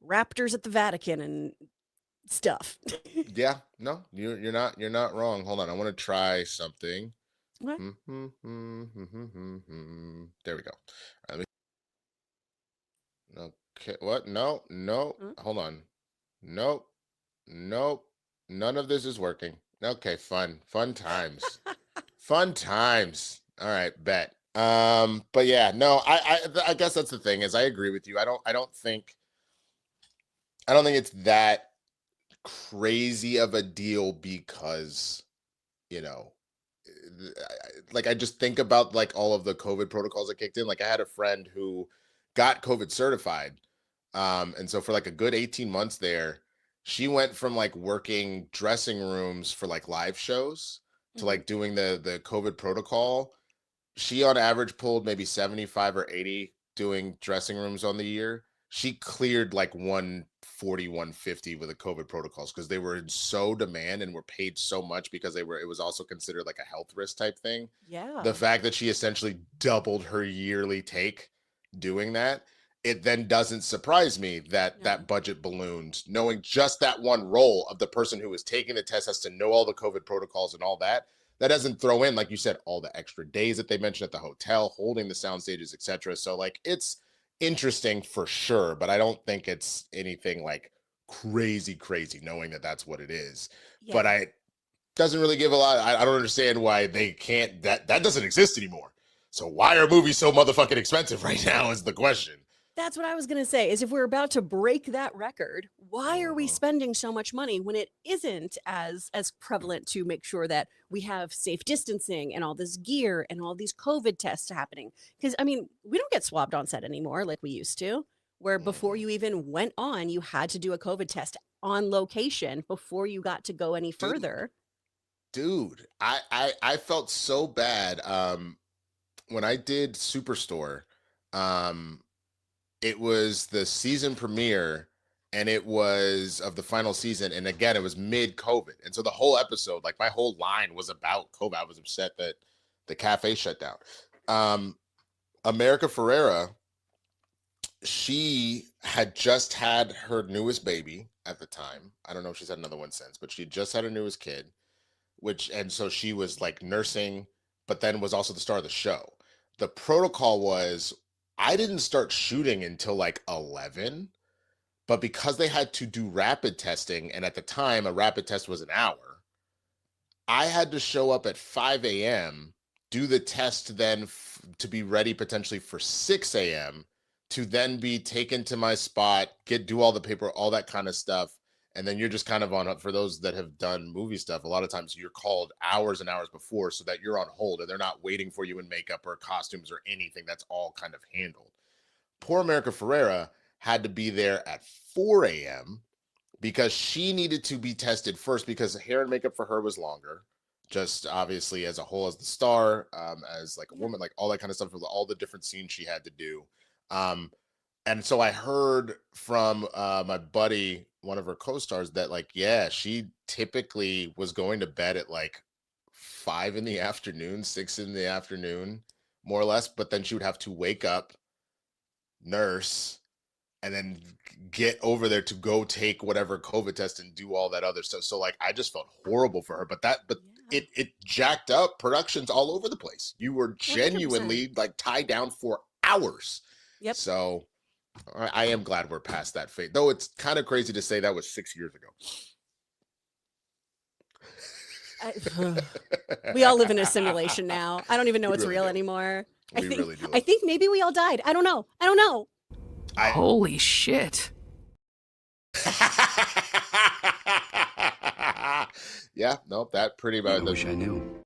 B: raptors at the Vatican and stuff.
A: Yeah, no, you're not wrong. Hold on, I want to try something.
B: What?
A: There we go. All right, okay, what? No, hold on. Nope, none of this is working. Okay, fun times. Fun times. All right, bet. But yeah, no, I guess that's the thing, is I agree with you. I don't think it's that crazy of a deal because, like, I just think about like all of the COVID protocols that kicked in. Like, I had a friend who got COVID certified. And so for like a good 18 months there, she went from like working dressing rooms for like live shows to like doing the COVID protocol. She on average pulled maybe 75 or 80 doing dressing rooms on the year. She cleared like 140, 150 with the COVID protocols because they were in so demand and were paid so much because it was also considered like a health risk type thing.
B: Yeah.
A: The fact that she essentially doubled her yearly take doing that, it then doesn't surprise me that that budget ballooned, knowing just that one role of the person who is taking the test has to know all the COVID protocols and all that. That doesn't throw in, like you said, all the extra days that they mentioned at the hotel, holding the sound stages, etc. So like, it's interesting for sure, but I don't think it's anything like crazy knowing that that's what it is. But I doesn't really give a lot. I don't understand why they can't, that doesn't exist anymore. So why are movies so motherfucking expensive right now is the question.
B: That's what I was going to say, is if we're about to break that record, why are we spending so much money when it isn't as prevalent to make sure that we have safe distancing and all this gear and all these COVID tests happening? Because, I mean, we don't get swabbed on set anymore like we used to, where before you even went on, you had to do a COVID test on location before you got to go any further.
A: Dude, I felt so bad when I did Superstore. It was the season premiere, and it was of the final season. And again, it was mid-COVID. And so the whole episode, like my whole line was about COVID. I was upset that the cafe shut down. America Ferrera, she had just had her newest baby at the time. I don't know if she's had another one since, but she just had her newest kid, and so she was like nursing, but then was also the star of the show. The protocol was, I didn't start shooting until like 11, but because they had to do rapid testing, and at the time a rapid test was an hour, I had to show up at 5 a.m., do the test then to be ready potentially for 6 a.m., to then be taken to my spot, do all the paper, all that kind of stuff. And then you're just kind of on, for those that have done movie stuff, a lot of times you're called hours and hours before so that you're on hold and they're not waiting for you in makeup or costumes or anything. That's all kind of handled. Poor America Ferrera had to be there at 4 a.m. because she needed to be tested first, because hair and makeup for her was longer, just obviously as a whole, as the star, as like a woman, like all that kind of stuff, all the different scenes she had to do. And so I heard from my buddy, one of her co-stars, that like, yeah, she typically was going to bed at like 5 in the afternoon, 6 in the afternoon, more or less. But then she would have to wake up, nurse, and then get over there to go take whatever COVID test and do all that other stuff. So like, I just felt horrible for her, but it jacked up productions all over the place. You were genuinely 100%. Like tied down for hours.
B: Yep.
A: So I am glad we're past that fate, though it's kind of crazy to say that was 6 years ago.
B: We all live in a simulation now. I don't even know
A: We
B: what's
A: really
B: real
A: do.
B: anymore.
A: We really do.
B: I think maybe we all died. I don't know.
F: Holy shit.
A: Yeah, no, that pretty much.
F: I wish I knew.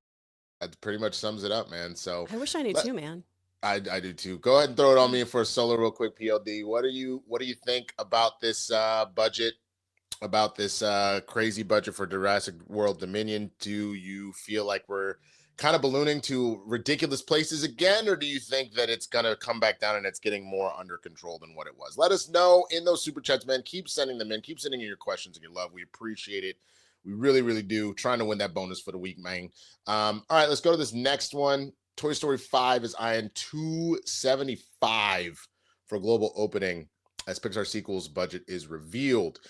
A: That pretty much sums it up, man. So
B: I wish I knew too, man.
A: I do too. Go ahead and throw it on me for a solo real quick, PLD. What do you think about this budget? About this crazy budget for Jurassic World Dominion? Do you feel like we're kind of ballooning to ridiculous places again, or do you think that it's gonna come back down and it's getting more under control than what it was? Let us know in those super chats, man. Keep sending them in. Keep sending in your questions and your love. We appreciate it. We really, really do. Trying to win that bonus for the week, man. All right, let's go to this next one. Toy Story 5 is eyeing 275 for global opening as Pixar sequel's budget is revealed.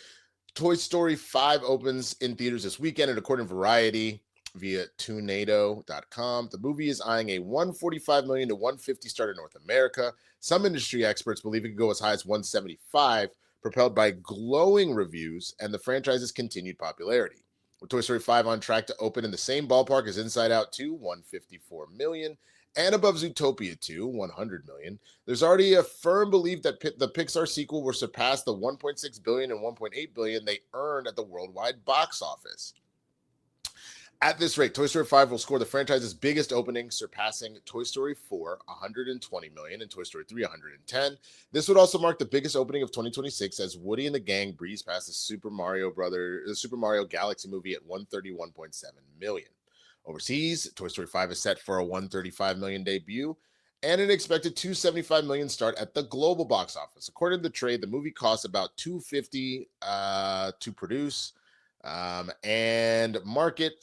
A: Toy Story 5 opens in theaters this weekend, and according to Variety via Tunado.com, the movie is eyeing a $145 million to $150 start in North America. Some industry experts believe it could go as high as $175, propelled by glowing reviews and the franchise's continued popularity. With Toy Story 5 on track to open in the same ballpark as Inside Out 2, $154 million, and above Zootopia 2, $100 million, there's already a firm belief that the Pixar sequel will surpass the $1.6 billion and $1.8 billion they earned at the worldwide box office. At this rate, Toy Story 5 will score the franchise's biggest opening, surpassing Toy Story 4, $120 million, and Toy Story 3, $110 million. This would also mark the biggest opening of 2026 as Woody and the gang breeze past the Super Mario Galaxy movie at $131.7 million. Overseas, Toy Story 5 is set for a $135 million debut and an expected $275 million start at the global box office. According to the trade, the movie costs about $250 to produce. And market.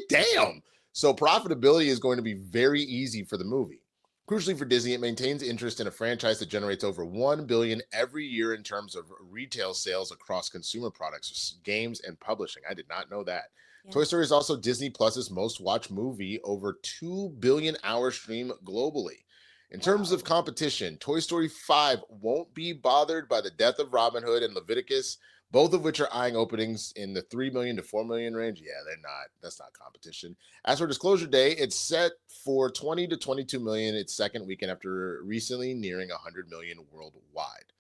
A: Damn. So profitability is going to be very easy for the movie. Crucially for Disney, it maintains interest in a franchise that generates over $1 billion every year in terms of retail sales across consumer products, games, and publishing. I did not know that. Yeah. Toy Story is also Disney Plus's most watched movie, over 2 billion hour stream globally. In terms of competition, Toy Story 5 won't be bothered by the death of Robin Hood and Leviticus, both of which are eyeing openings in the $3 million to $4 million range. Yeah, they're not. That's not competition. As for Disclosure Day, it's set for 20 to 22 million its second weekend after recently nearing 100 million worldwide.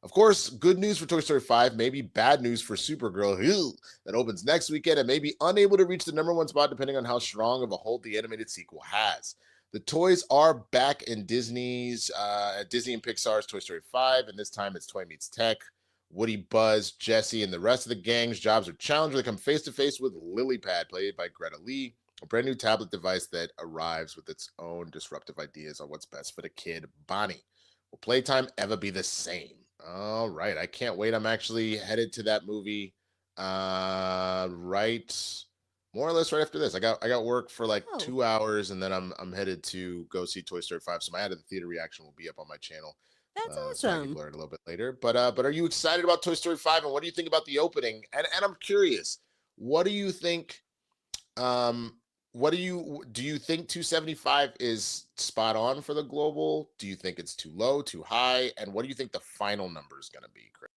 A: Of course, good news for Toy Story 5, maybe bad news for Supergirl, that opens next weekend and may be unable to reach the #1 spot depending on how strong of a hold the animated sequel has. The toys are back in Disney and Pixar's Toy Story 5, and this time it's Toy Meets Tech. Woody, Buzz, Jesse, and the rest of the gang's jobs are challenged when they come face-to-face with Lilypad, played by Greta Lee, a brand new tablet device that arrives with its own disruptive ideas on what's best for the kid, Bonnie. Will playtime ever be the same? All right, I can't wait. I'm actually headed to that movie more or less right after this. I got work for like 2 hours, and then I'm headed to go see Toy Story 5. So my out of the theater reaction will be up on my channel.
B: That's awesome.
A: So I can learn a little bit later. But are you excited about Toy Story 5? And what do you think about the opening? And I'm curious, what do you think? Do you think 275 is spot on for the global? Do you think it's too low, too high? And what do you think the final number is going to be, Chris?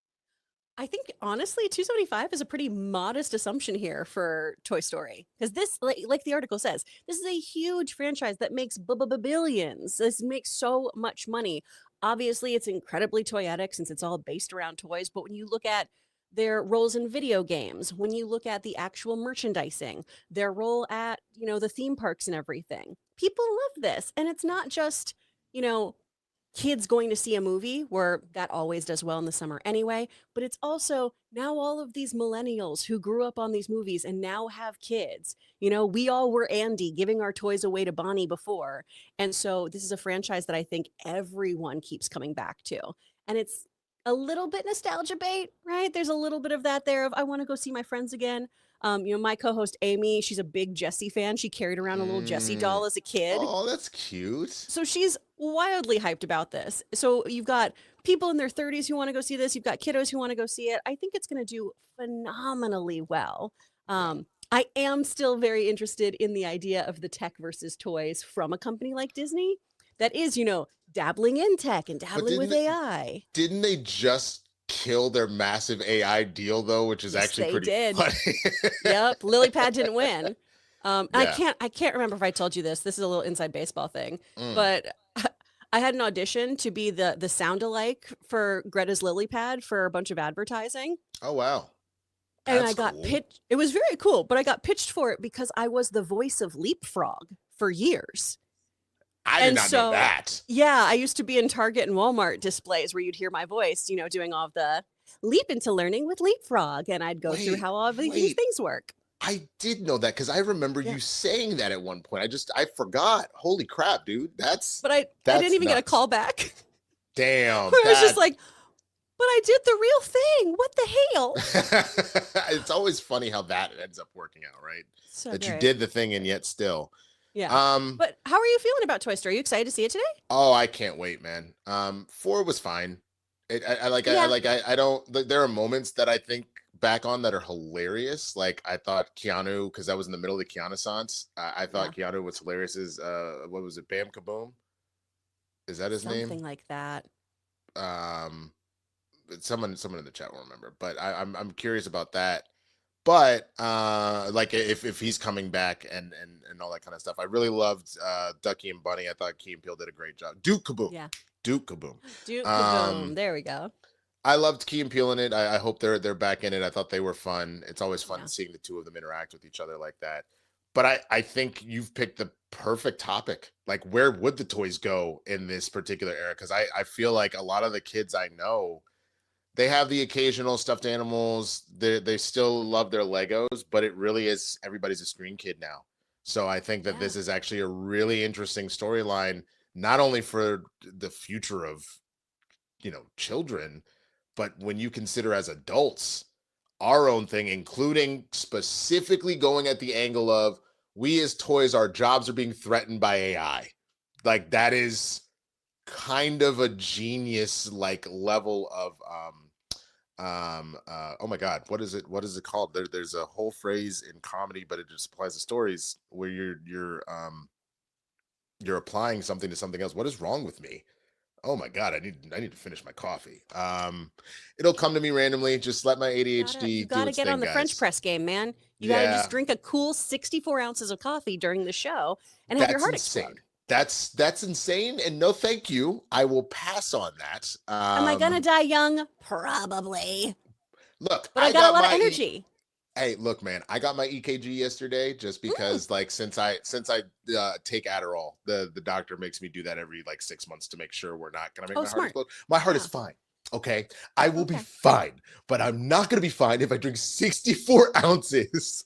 B: I think honestly, 275 is a pretty modest assumption here for Toy Story, because this, like the article says, this is a huge franchise that makes billions. This makes so much money. Obviously, it's incredibly toyetic since it's all based around toys. But when you look at their roles in video games, when you look at the actual merchandising, their role at, the theme parks and everything, people love this. And it's not just, kids going to see a movie where that always does well in the summer anyway, but it's also now all of these millennials who grew up on these movies and now have kids. We all were Andy giving our toys away to Bonnie before. And so this is a franchise that I think everyone keeps coming back to. And it's a little bit nostalgia bait, right? There's a little bit of that there of, I want to go see my friends again. My co-host Amy, she's a big Jessie fan. She carried around a little Jessie doll as a kid.
A: Oh, that's cute.
B: So she's wildly hyped about this. So you've got people in their 30s who want to go see this. You've got kiddos who want to go see it. I think it's going to do phenomenally well. I am still very interested in the idea of the tech versus toys from a company like Disney that is, dabbling in tech and dabbling with AI.
A: Didn't they just kill their massive AI deal though, which is
B: Yes,
A: actually
B: they
A: pretty
B: did.
A: funny.
B: Yep, Lilypad didn't win. And
A: Yeah.
B: I can't remember if I told you this. This is a little inside baseball thing,
A: Mm.
B: but I had an audition to be the sound alike for Greta's Lilypad for a bunch of advertising.
A: Oh wow.
B: And
A: That's
B: I got
A: cool.
B: pitched. It was very cool, but I got pitched for it because I was the voice of Leapfrog for years.
A: I did
B: And
A: not
B: so-
A: know that.
B: Yeah, I used to be in Target and Walmart displays where you'd hear my voice, you know, doing all of the leap into learning with Leapfrog, and I'd go through
A: Wait,
B: how all of these
A: wait.
B: things work.
A: I did know that because I remember
B: Yeah.
A: you saying that at one point. I forgot. Holy crap, dude.
B: But I
A: That's
B: didn't even get a
A: nuts.
B: call back.
A: Damn.
B: I was just
A: that-
B: like, but I did the real thing. What the hell?
A: It's always funny how that ends up working out, right?
B: So
A: That you
B: great.
A: did the thing and yet still.
B: Yeah.
A: Um
B: But how are you feeling about Toy Story? Are you excited to see it today?
A: oh, I can't wait, man. 4 was fine.
B: Yeah.
A: I don't there are moments that I think back on that are hilarious. Like I thought Keanu, because I was in the middle of the Keanu-sance. I thought Keanu was hilarious as what was it, Bam Kaboom? Is that his
B: Something
A: name?
B: like that.
A: Someone in the chat will remember, but I'm curious about that. But like if he's coming back and all that kind of stuff. I really loved Ducky and Bunny. I thought Key and Peele did a great job. Duke Kaboom.
B: Yeah.
A: Duke Kaboom.
B: Duke
A: Um,
B: Kaboom. There we go.
A: I loved Key and Peele in it. I hope they're back in it. I thought they were fun. It's always fun
B: Yeah.
A: seeing the two of them interact with each other like that. But I think you've picked the perfect topic. Like, where would the toys go in this particular era? Because I feel like a lot of the kids I know, they have the occasional stuffed animals. They still love their Legos, but it really is everybody's a screen kid now. So I think that this is actually a really interesting storyline, not only for the future of, you know, children, but when you consider as adults our own thing, including specifically going at the angle of we as toys, our jobs are being threatened by AI. Like that is kind of a genius like level of oh my god, what is it called? There's a whole phrase in comedy, but it just applies to stories where you're applying something to something else. What is wrong with me? Oh my god, I need to finish my coffee. It'll come to me randomly. Just let my ADHD
B: You
A: do
B: gotta
A: its
B: get
A: thing,
B: on the French
A: guys.
B: press game, man. You gotta
A: Yeah.
B: just drink a cool 64 ounces of coffee during the show and have your heart
A: insane.
B: explode.
A: That's insane, and no thank you. I will pass on that.
B: Am I gonna die young? Probably.
A: Look,
B: But I got a lot of
A: my
B: energy.
A: Hey, look, man, I got my EKG yesterday just because, like, since I take Adderall, the doctor makes me do that every like 6 months to make sure we're not gonna make
B: Oh,
A: my heart
B: smart.
A: explode. My heart is
B: Yeah.
A: fine. Okay, I will be
B: Okay.
A: fine, but I'm not gonna be fine if I drink 64 ounces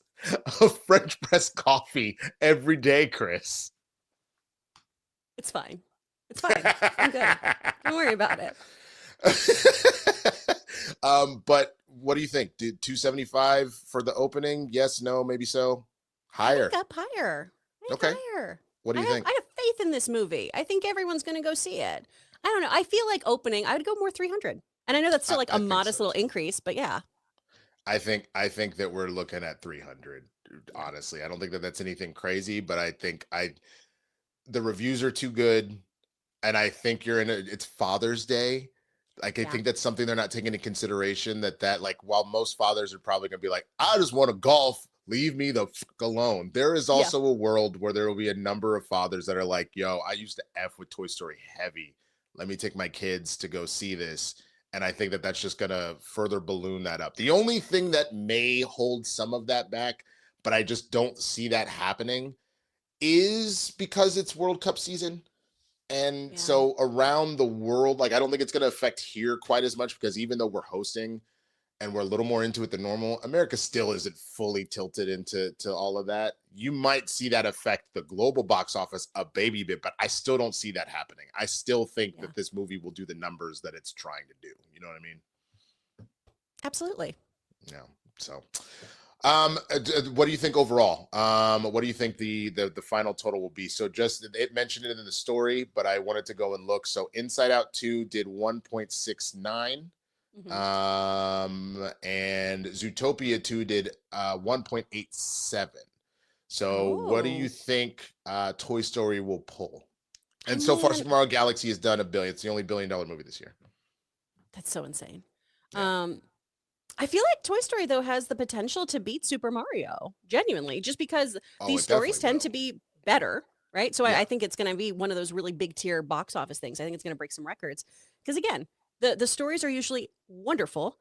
A: of French press coffee every day, Chris.
B: It's fine. It's fine. I'm good. Don't worry about it.
A: But what do you think? Did 275 for the opening? Yes, no, maybe so. Higher.
B: I think up higher. I think
A: Okay.
B: higher.
A: What do you think?
B: I have faith in this movie. I think everyone's going to go see it. I don't know. I feel like opening, I would go more 300. And I know that's still like
A: I
B: a
A: think
B: modest
A: so,
B: little
A: too.
B: increase, but yeah.
A: I think that we're looking at 300. Honestly, I don't think that that's anything crazy, but I think the reviews are too good, and I think it's Father's Day. Like I
B: Yeah.
A: think that's something they're not taking into consideration. That like while most fathers are probably gonna be like, I just want to golf, leave me the fuck alone. There is also a world where there will be a number of fathers that are like, yo, I used to F with Toy Story heavy. Let me take my kids to go see this. And I think that that's just going to further balloon that up. The only thing that may hold some of that back, but I just don't see that happening, is because it's World Cup season. And
B: Yeah.
A: so around the world, like I don't think it's going to affect here quite as much, because even though we're hosting and we're a little more into it than normal, America still isn't fully tilted into all of that. You might see that affect the global box office a baby bit, but I still don't see that happening. I still think that this movie will do the numbers that it's trying to do. You know what I mean?
B: Absolutely.
A: Yeah. So, what do you think overall? What do you think the final total will be? So just, it mentioned it in the story, but I wanted to go and look. So Inside Out 2 did 1.69.
B: Mhm.
A: And Zootopia 2 did 1.87. So what do you
B: Oh.
A: think Toy Story will pull? And so far,
B: mean-
A: Super Mario Galaxy has done $1 billion. It's the only $1 billion movie this year.
B: That's so insane.
A: Yeah.
B: I feel like Toy Story though has the potential to beat Super Mario, genuinely, just because
A: Oh,
B: these
A: it
B: stories
A: definitely
B: tend to
A: will.
B: be better, right? So
A: Yeah.
B: I think it's going to be one of those really big tier box office things. I think it's going to break some records because again, the stories are usually wonderful.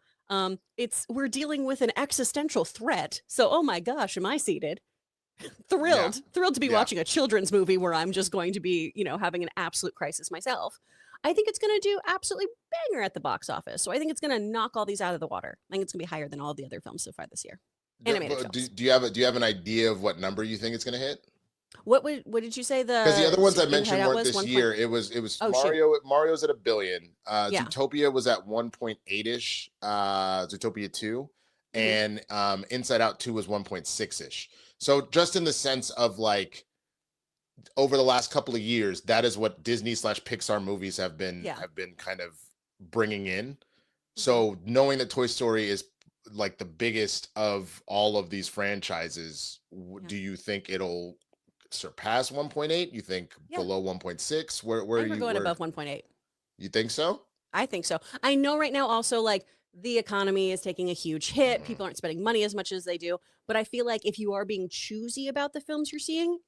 B: It's we're dealing with an existential threat, so oh my gosh, am I seated?
A: Yeah.
B: Thrilled to be
A: Yeah.
B: watching a children's movie where I'm just going to be, having an absolute crisis myself. I think it's going to do absolutely banger at the box office. So I think it's going to knock all these out of the water. I think it's going to be higher than all the other films so far this year. Animated films.
A: Do you have an idea of what number you think it's going to hit?
B: What did you say
A: Because the other ones I mentioned
B: Hideout
A: weren't
B: was?
A: this
B: 1
A: year. It was
B: Oh, shoot.
A: Mario's at $1 billion.
B: Yeah.
A: Zootopia was at 1.8-ish. Zootopia 2. And Inside Out 2 was 1.6-ish. So just in the sense of like over the last couple of years, that is what Disney/Pixar movies have been kind of bringing in. So knowing that Toy Story is like the biggest of all of these franchises, do you think it'll surpass 1.8? You think below 1.6? Where
B: I
A: are
B: think we're
A: you
B: going above 1.8.
A: You think so?
B: I think so. I know right now also like the economy is taking a huge hit. People aren't spending money as much as they do. But I feel like if you are being choosy about the films you're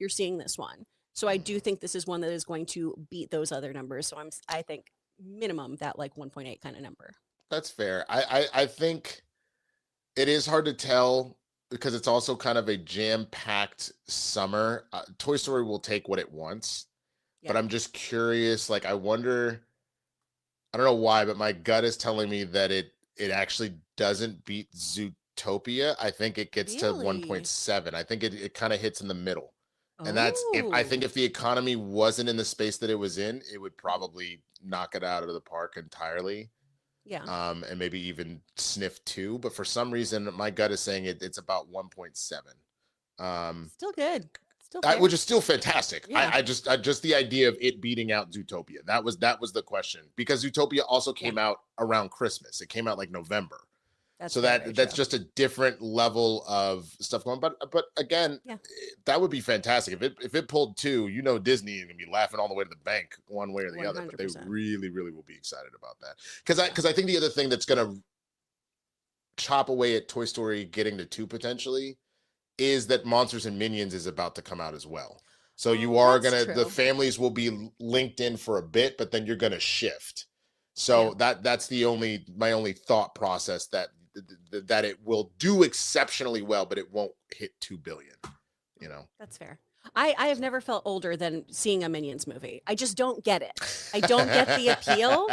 B: seeing this one. So I do think this is one that is going to beat those other numbers. So I think minimum that like 1.8 kind of number.
A: That's fair. I think it is hard to tell because it's also kind of a jam-packed summer. Toy Story will take what it wants, but I'm just curious. Like, I wonder. I don't know why, but my gut is telling me that it actually doesn't beat Zootopia. I think it gets to 1.7. I think it kind of hits in the middle. And that's if the economy wasn't in the space that it was in, it would probably knock it out of the park entirely.
B: Yeah.
A: And maybe even sniff 2. But for some reason, my gut is saying it's about 1.7.
B: Still good.
A: Which is still fantastic.
B: Yeah.
A: I just the idea of it beating out Zootopia. That was the question, because Zootopia also came out around Christmas. It came out like November. That's just a different level of stuff going on. But again, that would be fantastic if it pulled 2. Disney is gonna be laughing all the way to the bank one way or the 100%. Other. But they really, really will be excited about that. Because I think the other thing that's gonna chop away at Toy Story getting to 2 potentially is that Monsters and Minions is about to come out as well. So you are the families will be linked in for a bit, but then you're gonna shift. So that's my only thought process, that it will do exceptionally well, but it won't hit 2 billion.
B: That's fair. I have never felt older than seeing a Minions movie. I just don't get it. I don't get the appeal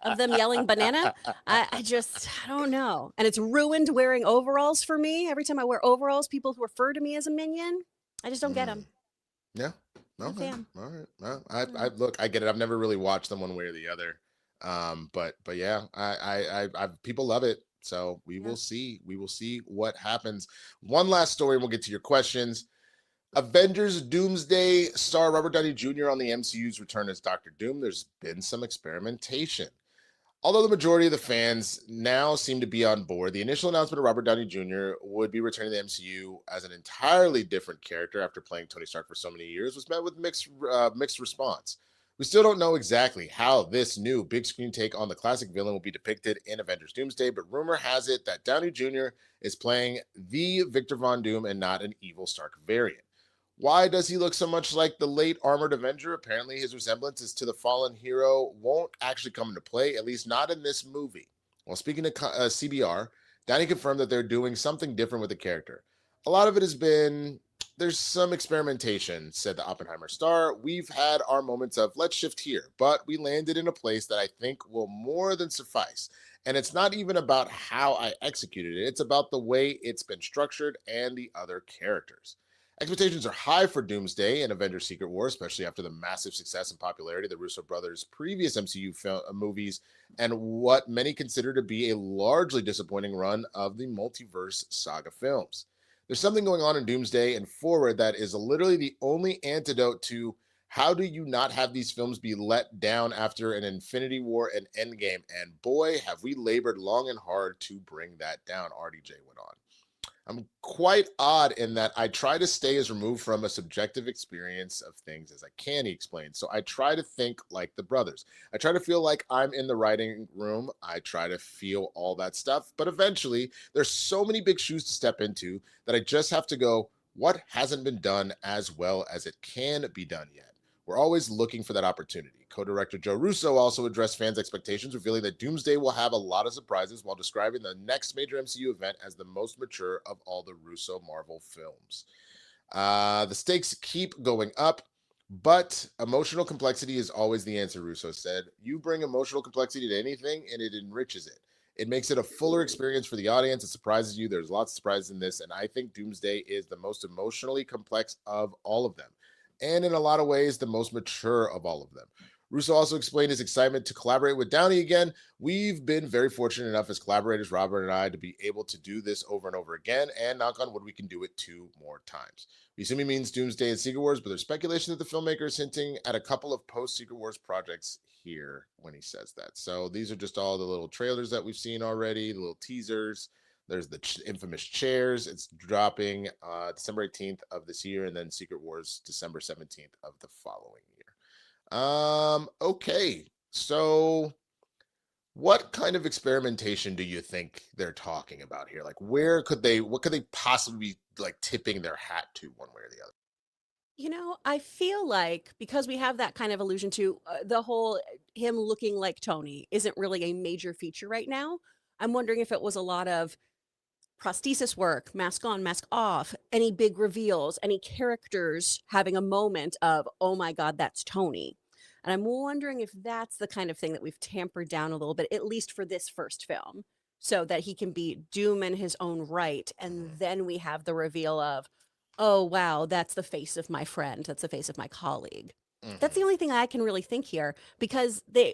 B: of them yelling banana. I don't know. And it's ruined wearing overalls for me. Every time I wear overalls, people refer to me as a minion. I just don't get them.
A: Yeah. Okay. All right. Well, I look, I get it. I've never really watched them one way or the other. But yeah, I people love it. So we will see. We will see what happens. One last story and we'll get to your questions. Avengers Doomsday star Robert Downey Jr. on the MCU's return as Dr. Doom. There's been some experimentation. Although the majority of the fans now seem to be on board, the initial announcement of Robert Downey Jr. would be returning to the MCU as an entirely different character after playing Tony Stark for so many years was met with mixed response. We still don't know exactly how this new big screen take on the classic villain will be depicted in Avengers Doomsday, but rumor has it that Downey Jr. is playing the Victor Von Doom and not an evil Stark variant. Why does he look so much like the late Armored Avenger? Apparently his resemblances to the fallen hero won't actually come into play, at least not in this movie. While speaking to CBR, Downey confirmed that they're doing something different with the character. A lot of it has been, there's some experimentation, said the Oppenheimer star. We've had our moments of let's shift here, but we landed in a place that I think will more than suffice. And it's not even about how I executed it. It's about the way it's been structured and the other characters. Expectations are high for Doomsday and Avengers Secret War, especially after the massive success and popularity of the Russo brothers' previous MCU movies and what many consider to be a largely disappointing run of the multiverse saga films. There's something going on in Doomsday and forward that is literally the only antidote to how do you not have these films be let down after an Infinity War and Endgame? And boy, have we labored long and hard to bring that down, RDJ went on. I'm quite odd in that I try to stay as removed from a subjective experience of things as I can, he explained. So I try to think like the brothers. I try to feel like I'm in the writing room. I try to feel all that stuff. But eventually, there's so many big shoes to step into that I just have to go, what hasn't been done as well as it can be done yet? We're always looking for that opportunity. Co-director Joe Russo also addressed fans' expectations, revealing that Doomsday will have a lot of surprises while describing the next major MCU event as the most mature of all the Russo Marvel films. The stakes keep going up, but emotional complexity is always the answer, Russo said. You bring emotional complexity to anything, and it enriches it. It makes it a fuller experience for the audience. It surprises you. There's lots of surprises in this, and I think Doomsday is the most emotionally complex of all of them, and in a lot of ways, the most mature of all of them. Russo also explained his excitement to collaborate with Downey again. We've been very fortunate enough as collaborators, Robert and I, to be able to do this over and over again, and knock on wood, we can do it 2 more times. We assume he means Doomsday and Secret Wars, but there's speculation that the filmmaker is hinting at a couple of post-Secret Wars projects here when he says that. So these are just all the little trailers that we've seen already, the little teasers. There's the infamous chairs. It's dropping December 18th of this year, and then Secret Wars December 17th of the following year. Okay, so what kind of experimentation do you think they're talking about here? Like, what could they possibly be like tipping their hat to one way or the other?
B: You know, I feel like because we have that kind of allusion to the whole him looking like Tony isn't really a major feature right now. I'm wondering if it was a lot of prosthesis work, mask on, mask off, any big reveals, any characters having a moment of, oh my God, that's Tony. And I'm wondering if that's the kind of thing that we've tampered down a little bit, at least for this first film, so that he can be Doom in his own right. And then we have the reveal of, oh, wow, that's the face of my friend. That's the face of my colleague. That's the only thing I can really think here, because the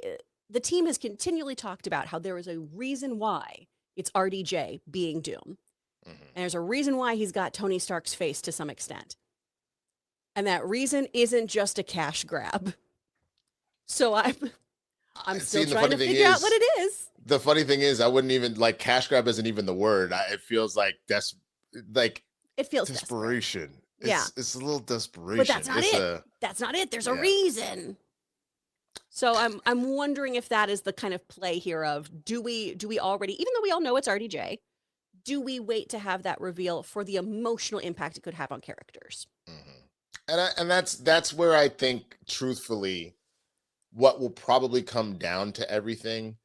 B: team has continually talked about how there is a reason why it's RDJ being Doom. And there's a reason why he's got Tony Stark's face to some extent. And that reason isn't just a cash grab. So I'm still trying to figure out what it is.
A: The funny thing is, I wouldn't even like cash grab isn't even the word. It feels like
B: it feels
A: desperation.
B: Desperate.
A: It's a little desperation.
B: But that's not it. That's not it. There's a reason. So I'm wondering if that is the kind of play here of do we already, even though we all know it's RDJ, do we wait to have that reveal for the emotional impact it could have on characters?
A: And that's where I think, truthfully, what will probably come down to everything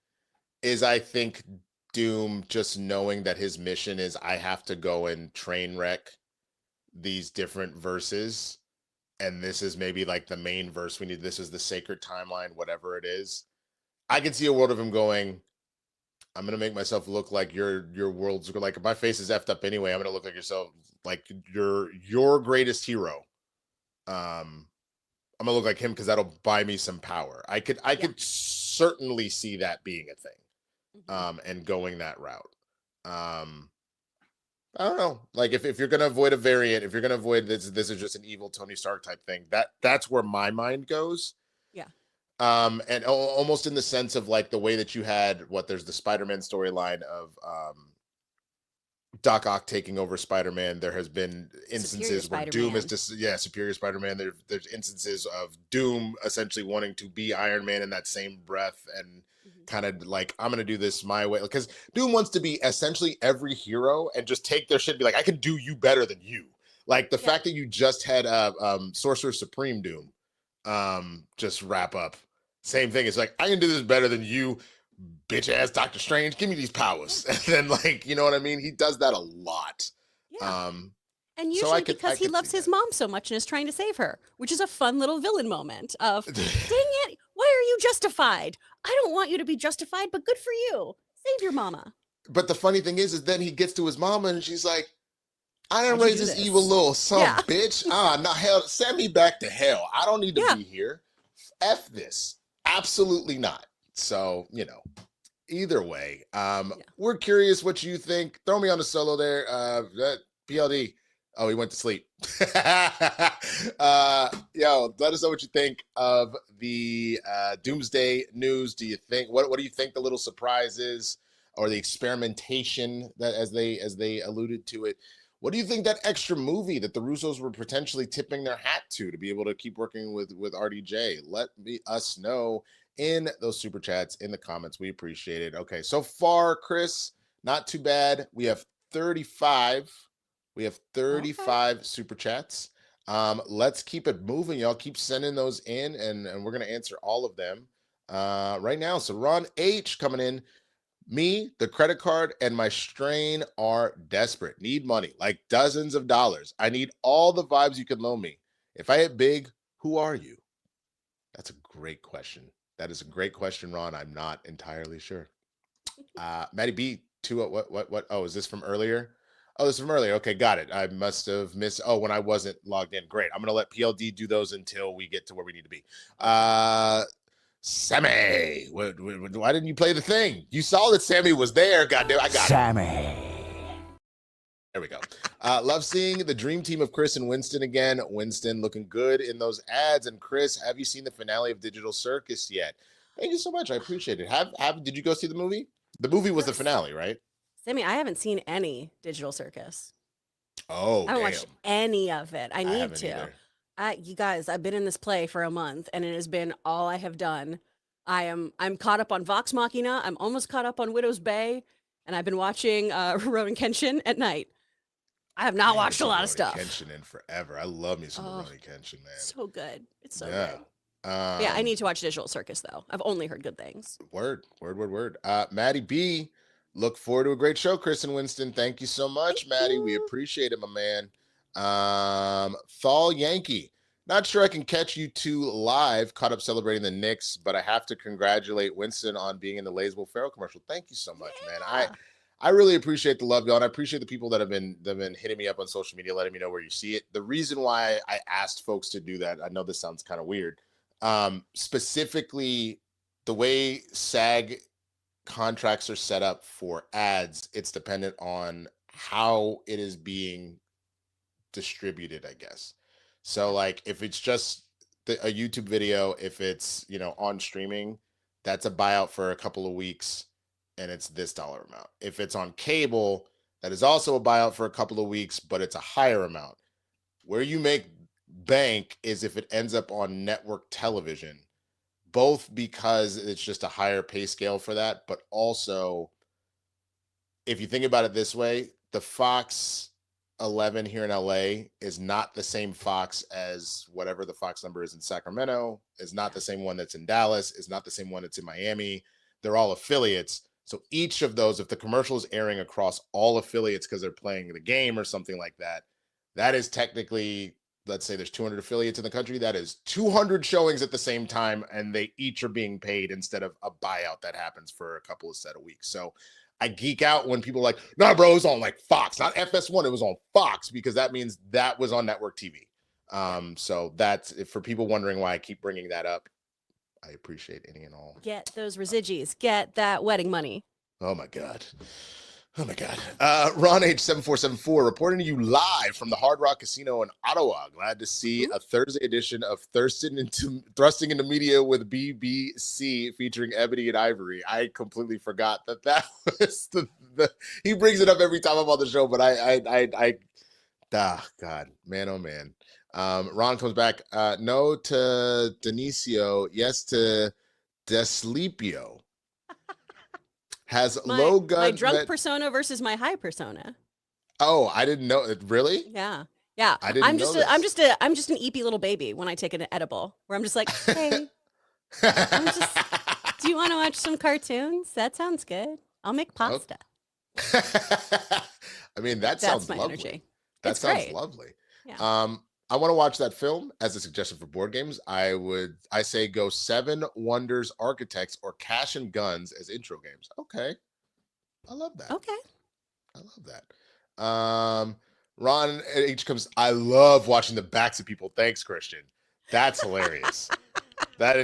A: is I think Doom just knowing that his mission is I have to go and train wreck these different verses. And this is maybe like the main verse we need. This is the sacred timeline, whatever it is. I can see a world of him going, I'm going to make myself look like your world's like, if my face is effed up anyway, I'm going to look like yourself, like your greatest hero. I'm going to look like him because that'll buy me some power. I could certainly see that being a thing, and going that route. I don't know. Like if you're going to avoid a variant, if you're going to avoid this is just an evil Tony Stark type thing. That's where my mind goes.
B: Yeah.
A: And almost in the sense of like the way that you had there's the Spider-Man storyline of Doc Ock taking over Spider-Man. There has been instances where Doom is just Superior Spider-Man. There's instances of Doom essentially wanting to be Iron Man in that same breath and kind of like, I'm going to do this my way. Because Doom wants to be essentially every hero and just take their shit and be like, I can do you better than you. Like the fact that you just had Sorcerer Supreme Doom just wrap up. Same thing. It's like, I can do this better than you, bitch ass Doctor Strange. Give me these powers. And then like, you know what I mean? He does that a lot.
B: Yeah. And usually because he loves his mom so much and is trying to save her, which is a fun little villain moment of, dang it, why are you justified? I don't want you to be justified, but good for you. Save your mama.
A: But the funny thing is then he gets to his mama and she's like, I didn't raise this evil little son, bitch. No, hell, send me back to hell. I don't need to be here. F this. Absolutely not. So, either way, we're curious what you think. Throw me on the solo there. PLD. Oh, he went to sleep. Yo, let us know what you think of the Doomsday news. Do you think what do you think the little surprise is? or the experimentation that as they alluded to it. What do you think that extra movie that the Russos were potentially tipping their hat to be able to keep working with RDJ? Let us know in those super chats in the comments. We appreciate it. Okay, so far, Chris, not too bad. We have 35. We have 35 super chats. Let's keep it moving, y'all. Keep sending those in, and we're gonna answer all of them right now. So Ron H coming in. Me, the credit card, and my strain are desperate. Need money, like dozens of dollars. I need all the vibes you can loan me. If I hit big, who are you? That's a great question. That is a great question, Ron. I'm not entirely sure. Maddie B, what? Oh, is this from earlier? Oh, this is from earlier. Okay, got it. I must have missed. Oh, when I wasn't logged in. Great. I'm going to let PLD do those until we get to where we need to be. Sammy, why didn't you play the thing? You saw that Sammy was there. Goddamn, I got
G: Sammy.
A: it. There we go. Love seeing the dream team of Chris and Winston again. Winston looking good in those ads. And Chris, have you seen the finale of Digital Circus yet? Thank you so much. I appreciate it. Did you go see the movie? The movie was the finale, right?
B: Sammy, I haven't seen any Digital Circus.
A: Oh,
B: I haven't watched any of it. I need to.
A: Either.
B: You guys, I've been in this play for a month, and it has been all I have done. I'm caught up on Vox Machina. I'm almost caught up on Widow's Bay, and I've been watching Rurouni Kenshin at night. I have not watched a lot of stuff.
A: Kenshin in forever. I love me some Rurouni Kenshin, man.
B: So good. It's so
A: yeah.
B: good. Yeah, I need to watch Digital Circus though. I've only heard good things.
A: Word. Maddie B, look forward to a great show, Chris and Winston. Thank you so much, Maddie. We appreciate it, my man. Thal Yankee. Not sure I can catch you two live, caught up celebrating the Knicks, but I have to congratulate Winston on being in the Lays Will Ferrell commercial. Thank you so much, man. I really appreciate the love, y'all, and I appreciate the people that have been hitting me up on social media, letting me know where you see it. The reason why I asked folks to do that, I know this sounds kind of weird, specifically the way SAG contracts are set up for ads, it's dependent on how it is being distributed, I guess. So like if it's just a YouTube video, if it's, on streaming, that's a buyout for a couple of weeks and it's this dollar amount. If it's on cable, that is also a buyout for a couple of weeks, but it's a higher amount. Where you make bank is if it ends up on network television, both because it's just a higher pay scale for that, but also if you think about it this way, the Fox 11 here in LA is not the same Fox as whatever the Fox number is in Sacramento, is not the same one that's in Dallas, is not the same one that's in Miami. They're all affiliates. So each of those, if the commercial is airing across all affiliates because they're playing the game or something like that, that is technically, let's say there's 200 affiliates in the country, that is 200 showings at the same time, and they each are being paid instead of a buyout that happens for a couple of set of weeks. So I geek out when people are like, nah, bro, it was on like Fox, not FS1. It was on Fox because that means that was on network TV. So that's for people wondering why I keep bringing that up. I appreciate any and all.
B: Get those residues. Get that wedding money.
A: Oh my God. Ron H7474 reporting to you live from the Hard Rock Casino in Ottawa. Glad to see a Thursday edition of Thrusting into Media with BBC featuring Ebony and Ivory. I completely forgot that was the he brings it up every time I'm on the show, but God, man, oh man. Ron comes back. No to Denicio, yes to Deslepio. Has low gun.
B: My drunk persona versus my high persona.
A: Oh, I didn't know it. Really?
B: Yeah.
A: I didn't
B: I'm
A: know
B: just
A: this.
B: I'm just an eepy little baby when I take an edible, where I'm just like, hey, do you want to watch some cartoons? That sounds good. I'll make pasta.
A: I mean, that
B: That's
A: sounds
B: my
A: lovely.
B: energy.
A: That
B: It's
A: sounds
B: great.
A: lovely.
B: Yeah.
A: I want to watch that film as a suggestion for board games. I say go Seven Wonders Architects or Cash and Guns as intro games. Okay. I love that.
B: Okay.
A: I love that. Ron H comes, I love watching the backs of people. Thanks, Kristian. That's hilarious. That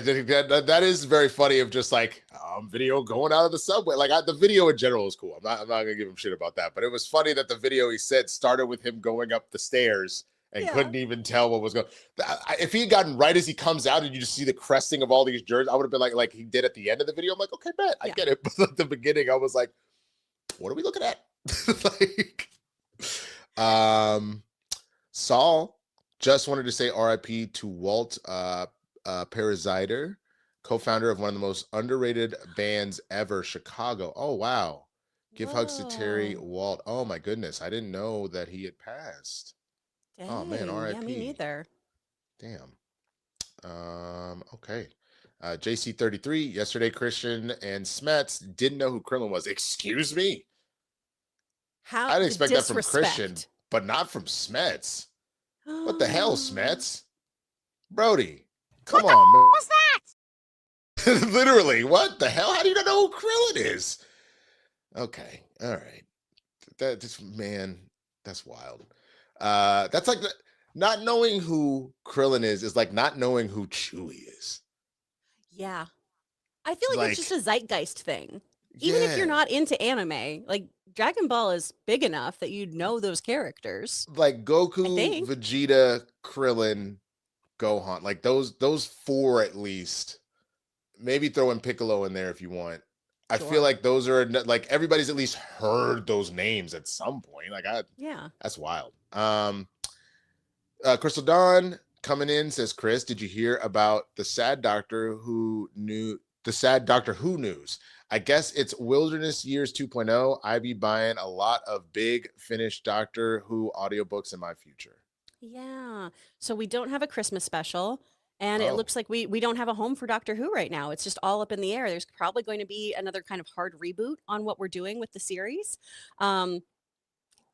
A: is very funny of just like video going out of the subway. Like the video in general is cool. I'm not gonna give him shit about that, but it was funny that the video he said started with him going up the stairs and couldn't even tell what was going. If he had gotten right as he comes out and you just see the cresting of all these jerseys, I would have been like he did at the end of the video. I'm like, okay, bet, I get it. But at the beginning, I was like, what are we looking at? Like, Saul just wanted to say RIP to Walt Parasider, co-founder of one of the most underrated bands ever, Chicago. Oh, wow. Give hugs to Terry
B: Whoa.
A: Walt. Oh, my goodness. I didn't know that he had passed. Oh, man,
B: Dang,
A: RIP.
B: Yeah, me neither.
A: Damn. Okay. JC33, yesterday Kristian and Smets didn't know who Krillin was. Excuse me?
B: How
A: I didn't
B: the
A: expect that from Kristian,
B: disrespect.
A: but not from Smets. What the hell, Smets? Brody, come on, man.
D: What's that?
A: Literally, what the hell? How do you not know who Krillin is? Okay, all right. Man, that's wild. That's like not knowing who Krillin is like not knowing who Chewie is.
B: Yeah. I feel like it's
A: Like,
B: just a zeitgeist thing. Even if you're
A: yeah.
B: not into anime, like Dragon Ball is big enough that you'd know those characters.
A: Like Goku,
B: think.
A: Vegeta, Krillin, Gohan, like those four at least. Maybe throw in Piccolo in there if you want. I
B: Sure.
A: feel like those are like everybody's at least heard those names at some point. Like
B: Yeah.
A: that's wild. Crystal Dawn coming in says, Chris, did you hear about the sad Doctor Who news? I guess it's Wilderness Years 2.0. I be buying a lot of big finished Doctor Who audiobooks in my future.
B: Yeah. So we don't have a Christmas special, and it
A: Oh.
B: looks like we don't have a home for Doctor Who right now. It's just all up in the air. There's probably going to be another kind of hard reboot on what we're doing with the series.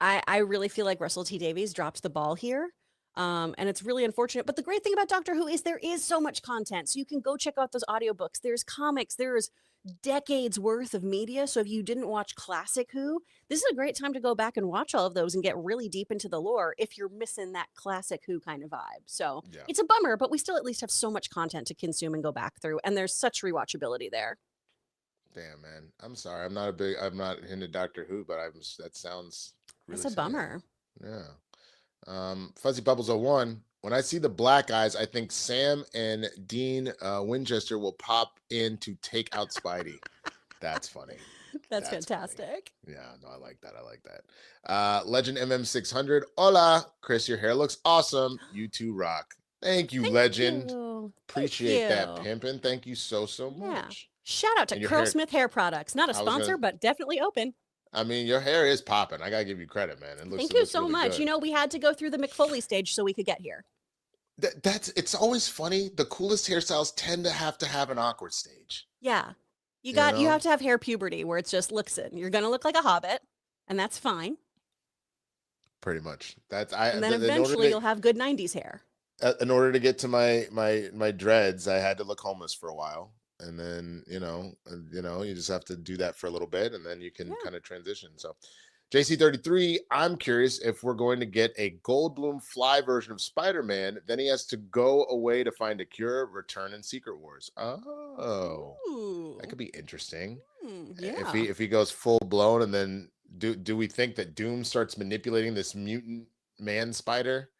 B: I really feel like Russell T Davies dropped the ball here. And it's really unfortunate. But the great thing about Doctor Who is there is so much content. So you can go check out those audiobooks. There's comics. There's decades worth of media. So if you didn't watch classic Who, this is a great time to go back and watch all of those and get really deep into the lore if you're missing that classic Who kind of vibe. So
A: Yeah.
B: it's a bummer, but we still at least have so much content to consume and go back through. And there's such rewatchability there.
A: Damn, man. I'm sorry. I'm not into Doctor Who, but that sounds really
B: It's a
A: sad.
B: bummer.
A: Yeah. Fuzzy Bubbles 01. When I see the black eyes, I think Sam and Dean Winchester will pop in to take out Spidey. That's funny.
B: That's
A: That's funny.
B: fantastic.
A: Yeah, no, I like that. Legend MM600. Hola, Chris, your hair looks awesome. You too rock. Thank you, Legend.
B: You.
A: Appreciate that,
B: you.
A: pimpin'. Thank you so
B: Yeah.
A: much.
B: Shout out to
A: And your hair-
B: Curlsmith Hair Products. Not a
A: I was gonna-
B: sponsor, but definitely open.
A: I mean, your hair is popping. I gotta give you credit, man.
B: Thank you
A: looks
B: so
A: really
B: much.
A: good.
B: You know, we had to go through the McFoley stage so we could get here.
A: It's always funny. The coolest hairstyles tend to have an awkward stage.
B: Yeah. You
A: You know?
B: have to have hair puberty where it's just listen, you're gonna look like a hobbit, and that's fine.
A: Pretty much.
B: And then eventually you'll have good 90s hair.
A: In order to get to my dreads, I had to look homeless for a while. And then, you just have to do that for a little bit and then you can kind of transition. So JC33, I'm curious if we're going to get a Goldblum fly version of Spider-Man. Then he has to go away to find a cure, return in Secret Wars. Oh,
B: Ooh.
A: that could be interesting.
B: Yeah.
A: If he goes full blown, and then do we think that Doom starts manipulating this mutant man spider?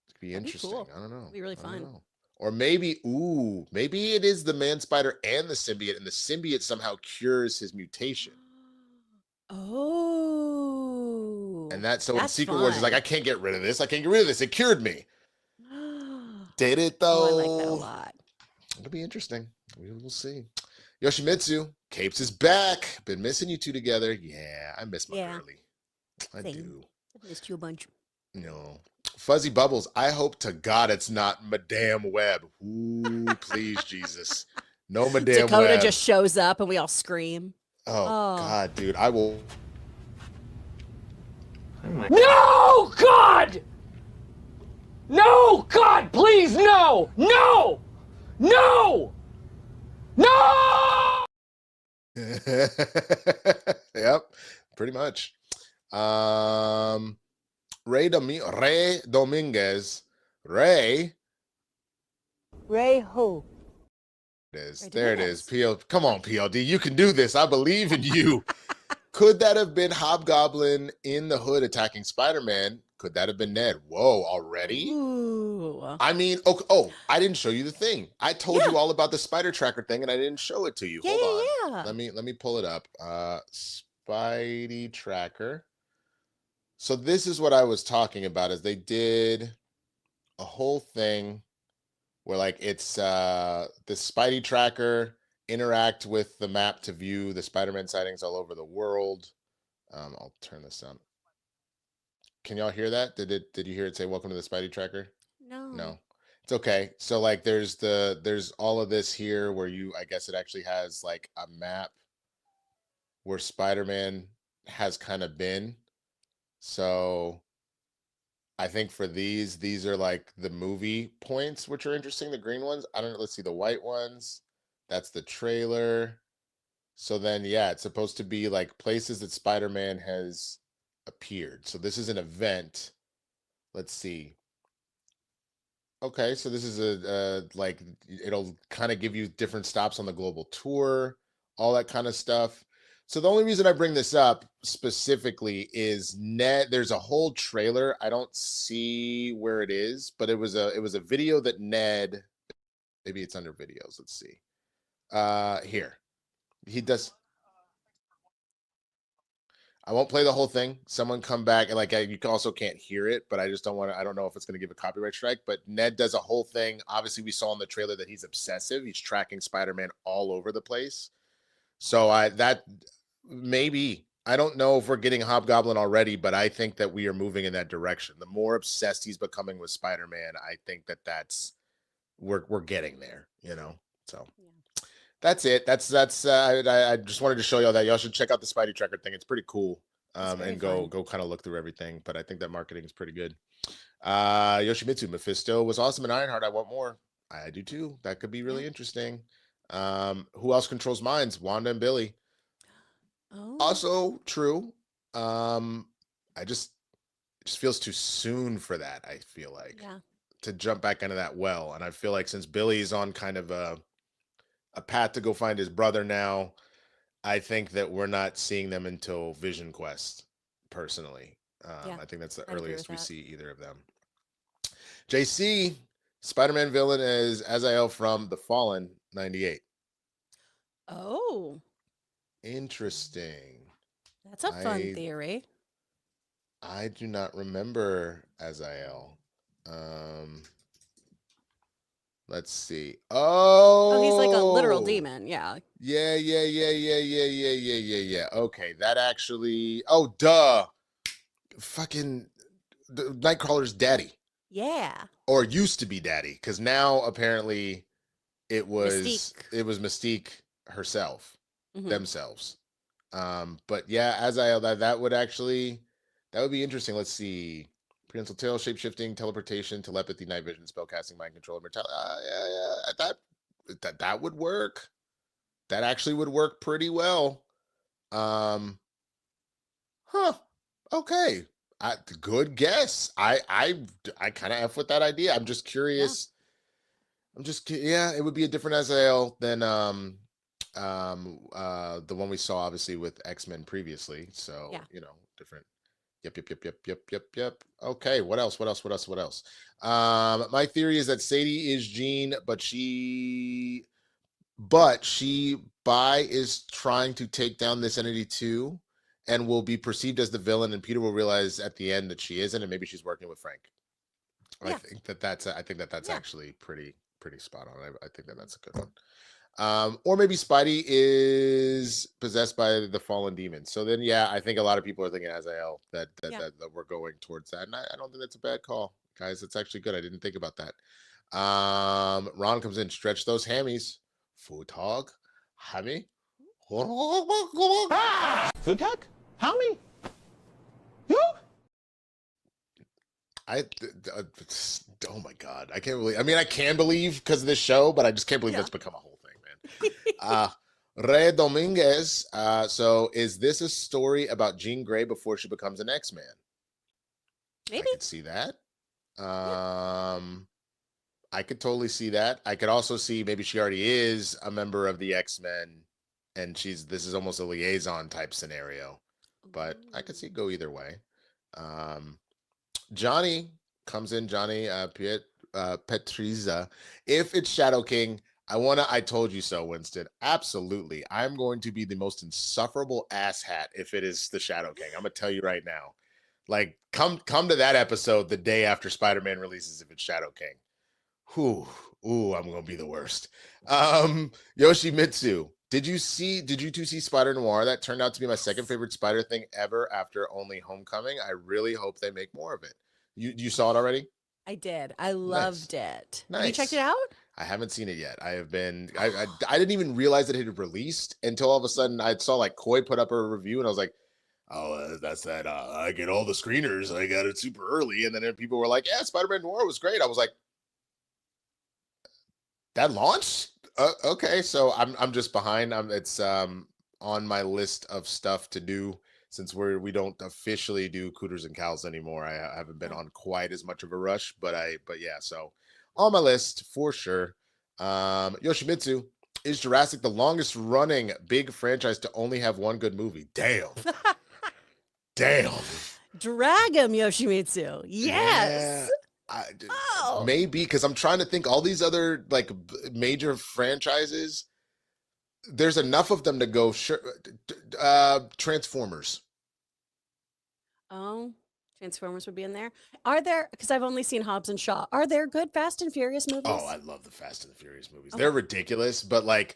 A: It could be
B: That'd be
A: interesting.
B: cool.
A: I don't know.
B: It'd be really
A: I don't
B: fun.
A: know. Or maybe it is the man spider and the symbiote, and the symbiote somehow cures his mutation.
B: Oh.
A: And in
B: That's
A: Secret Wars, he's like,
B: fun.
A: I can't get rid of this. I can't get rid of this. It cured me. Did it though?
B: Oh, I like that a lot.
A: It'll be interesting. We will see. Yoshimitsu, Capes is back. Been missing you two together. Yeah, I miss my girlie. I
B: Same.
A: do.
B: I missed you a bunch.
A: No. Fuzzy Bubbles, I hope to God it's not Madame Web. Ooh, please, Jesus. No Madame
B: Dakota
A: Web.
B: just shows up and we all scream.
A: Oh, God, dude. I will.
E: No, God! No, God, please, no! No! No! No!
A: Yep, pretty much. Ray Dominguez. Ray
D: who?
A: it is.
B: Ray
A: There it is.
B: Dominguez.
A: Come on, PLD. You can do this. I believe in you. Could that have been Hobgoblin in the hood attacking Spider-Man? Could that have been Ned? Whoa, already?
B: Ooh.
A: I mean, I didn't show you the thing. I told you all about the spider tracker thing and I didn't show it to you.
B: Yeah,
A: Hold on.
B: yeah.
A: Let me pull it up. Spidey tracker. So this is what I was talking about, is they did a whole thing where like it's the Spidey tracker interact with the map to view the Spider-Man sightings all over the world. I'll turn this on. Can y'all hear that? Did you hear it say welcome to the Spidey tracker? No. It's okay. So like there's all of this here where I guess it actually has like a map where Spider-Man has kind of been. So I think for these are like the movie points, which are interesting. The green ones, I don't know. Let's see the white ones. That's the trailer. So then, yeah, it's supposed to be like places that Spider-Man has appeared. So this is an event. Let's see. Okay, so this is like it'll kind of give you different stops on the global tour, all that kind of stuff. So the only reason I bring this up specifically is Ned. There's a whole trailer. I don't see where it is, but it was a video that Ned. Maybe it's under videos. Let's see. Here, he does. I won't play the whole thing. Someone come back and like you also can't hear it, but I just don't want to. I don't know if it's going to give a copyright strike. But Ned does a whole thing. Obviously, we saw in the trailer that he's obsessive. He's tracking Spider-Man all over the place. So that maybe, I don't know if we're getting Hobgoblin already, but I think that we are moving in that direction. The more obsessed he's becoming with Spider-Man, I think that's we're getting there. So. Yeah. That's it. That's I just wanted to show y'all that. Y'all should check out the Spidey tracker thing. It's pretty cool. And go kind of look through everything. But I think that marketing is pretty good. Yoshimitsu, Mephisto was awesome in Ironheart. I want more. I do too. That could be really interesting. Who else controls minds? Wanda and Billy.
B: Oh.
A: Also true. It just feels too soon for that, I feel like.
B: Yeah.
A: To jump back into that well. And I feel like since Billy's on kind of a path to go find his brother now, I think that we're not seeing them until Vision Quest, personally. I think that's the earliest we see either of them. JC, Spider-Man villain is Azael from The Fallen 98.
B: Oh.
A: Interesting.
B: That's a fun theory.
A: I do not remember Azael. Let's see. Oh,
B: he's like a literal demon. Yeah.
A: Yeah. Okay, that actually. Oh, duh. Fucking Nightcrawler's daddy.
B: Yeah.
A: Or used to be daddy, because now apparently it was Mystique herself, themselves. But yeah, Azael, that would be interesting. Let's see. Prehensile tail, shape-shifting, teleportation, telepathy, night vision, spellcasting, mind control, immortality. That would work. That actually would work pretty well. Okay. Good guess. I kind of F with that idea. I'm just curious. Yeah. It would be a different Azael than the one we saw obviously with X-Men previously. So different. Yep. Okay, what else? My theory is that Sadie is Jean, but she is trying to take down this entity too, and will be perceived as the villain, and Peter will realize at the end that she isn't, and maybe she's working with Frank. Yeah. I think that's actually pretty spot on. I think that's a good one. Or maybe Spidey is possessed by the fallen demon. So then, I think a lot of people are thinking Azael that we're going towards that. And I don't think that's a bad call, guys. It's actually good. I didn't think about that. Ron comes in, stretch those hammies. Futog, hammy.
E: Futog, hammy.
A: Oh my God. I can't believe, I can believe because of this show, but I just can't believe that's become a whole thing, man. Ray Dominguez. So is this a story about Jean Grey before she becomes an X-Man?
B: Maybe.
A: I could see that. I could totally see that. I could also see maybe she already is a member of the X-Men and this is almost a liaison type scenario, but I could see it go either way. Johnny comes in, Johnny Petriza. If it's Shadow King, I told you so, Winston. Absolutely. I'm going to be the most insufferable asshat if it is the Shadow King. I'm gonna tell you right now. Like, come to that episode the day after Spider-Man releases if it's Shadow King. Whew. Ooh, I'm gonna be the worst. Yoshimitsu, did you two see Spider Noir? That turned out to be my second favorite Spider thing ever after only Homecoming. I really hope they make more of it. You saw it already?
B: I did. I loved it.
A: Nice.
B: Have you checked it out?
A: I haven't seen it yet. I didn't even realize that it had released until all of a sudden I saw like Koi put up a review and I was like, oh, that's that. I get all the screeners. I got it super early. And then people were like, yeah, Spider-Man Noir was great. I was like, that launched? Okay. So I'm just behind. It's on my list of stuff to do since we don't officially do Cooters and Cows anymore. I haven't been on quite as much of a rush, but yeah, so on my list for sure. Yoshimitsu, is Jurassic the longest running big franchise to only have one good movie? Damn. Damn.
B: Drag him, Yoshimitsu. Yes.
A: Yeah, maybe because I'm trying to think all these other like major franchises. There's enough of them to go. Sure, Transformers.
B: Oh, Transformers would be in there. Are there? Because I've only seen Hobbs and Shaw. Are there good Fast and Furious movies?
A: Oh, I love the Fast and the Furious movies. Okay. They're ridiculous, but like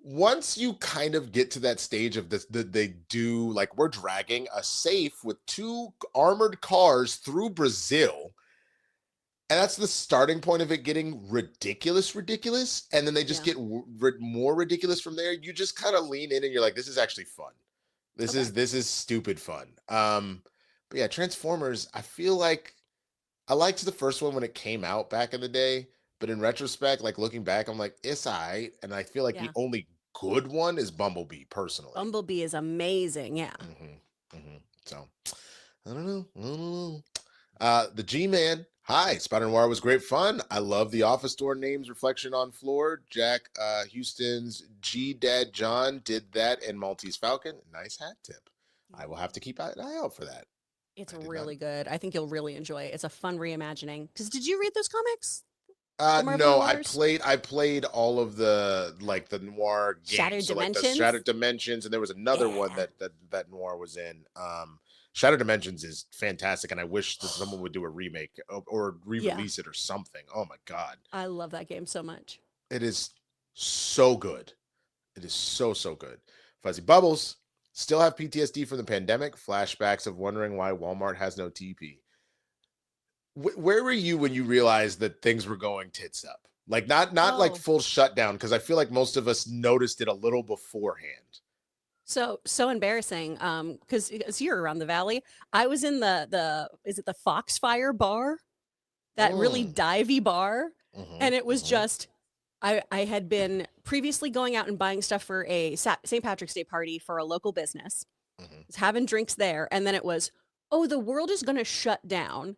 A: once you kind of get to that stage of this, they do like we're dragging a safe with 2 armored cars through Brazil. And that's the starting point of it getting ridiculous. And then they just get more ridiculous from there. You just kind of lean in and you're like, this is actually fun. This is stupid fun. But yeah, Transformers, I feel like I liked the first one when it came out back in the day. But in retrospect, like looking back, I'm like, it's all right. And I feel like the only good one is Bumblebee, personally.
B: Bumblebee is amazing. Yeah.
A: So I don't know. The G-Man. Hi, Spider Noir was great fun. I love the office door names reflection on floor. Jack Houston's G-Dad John did that in Maltese Falcon. Nice hat tip. I will have to keep an eye out for that.
B: It's really good. I think you'll really enjoy it. It's a fun reimagining. Because did you read those comics?
A: No, I played all of the like the Noir games.
B: Shattered Dimensions?
A: Like the Shattered Dimensions, and there was another one that Noir was in. Shattered Dimensions is fantastic, and I wish that someone would do a remake or re-release it or something. Oh my god,
B: I love that game so much.
A: It is so good. It is so good. Fuzzy Bubbles still have PTSD from the pandemic. Flashbacks of wondering why Walmart has no TP. Where were you when you realized that things were going tits up? Like not like full shutdown, because I feel like most of us noticed it a little beforehand.
B: So embarrassing. Because you're around the valley. I was in the Foxfire bar, that really divey bar, and it was just I had been previously going out and buying stuff for a St. Patrick's Day party for a local business. Was having drinks there, and then it was, the world is going to shut down.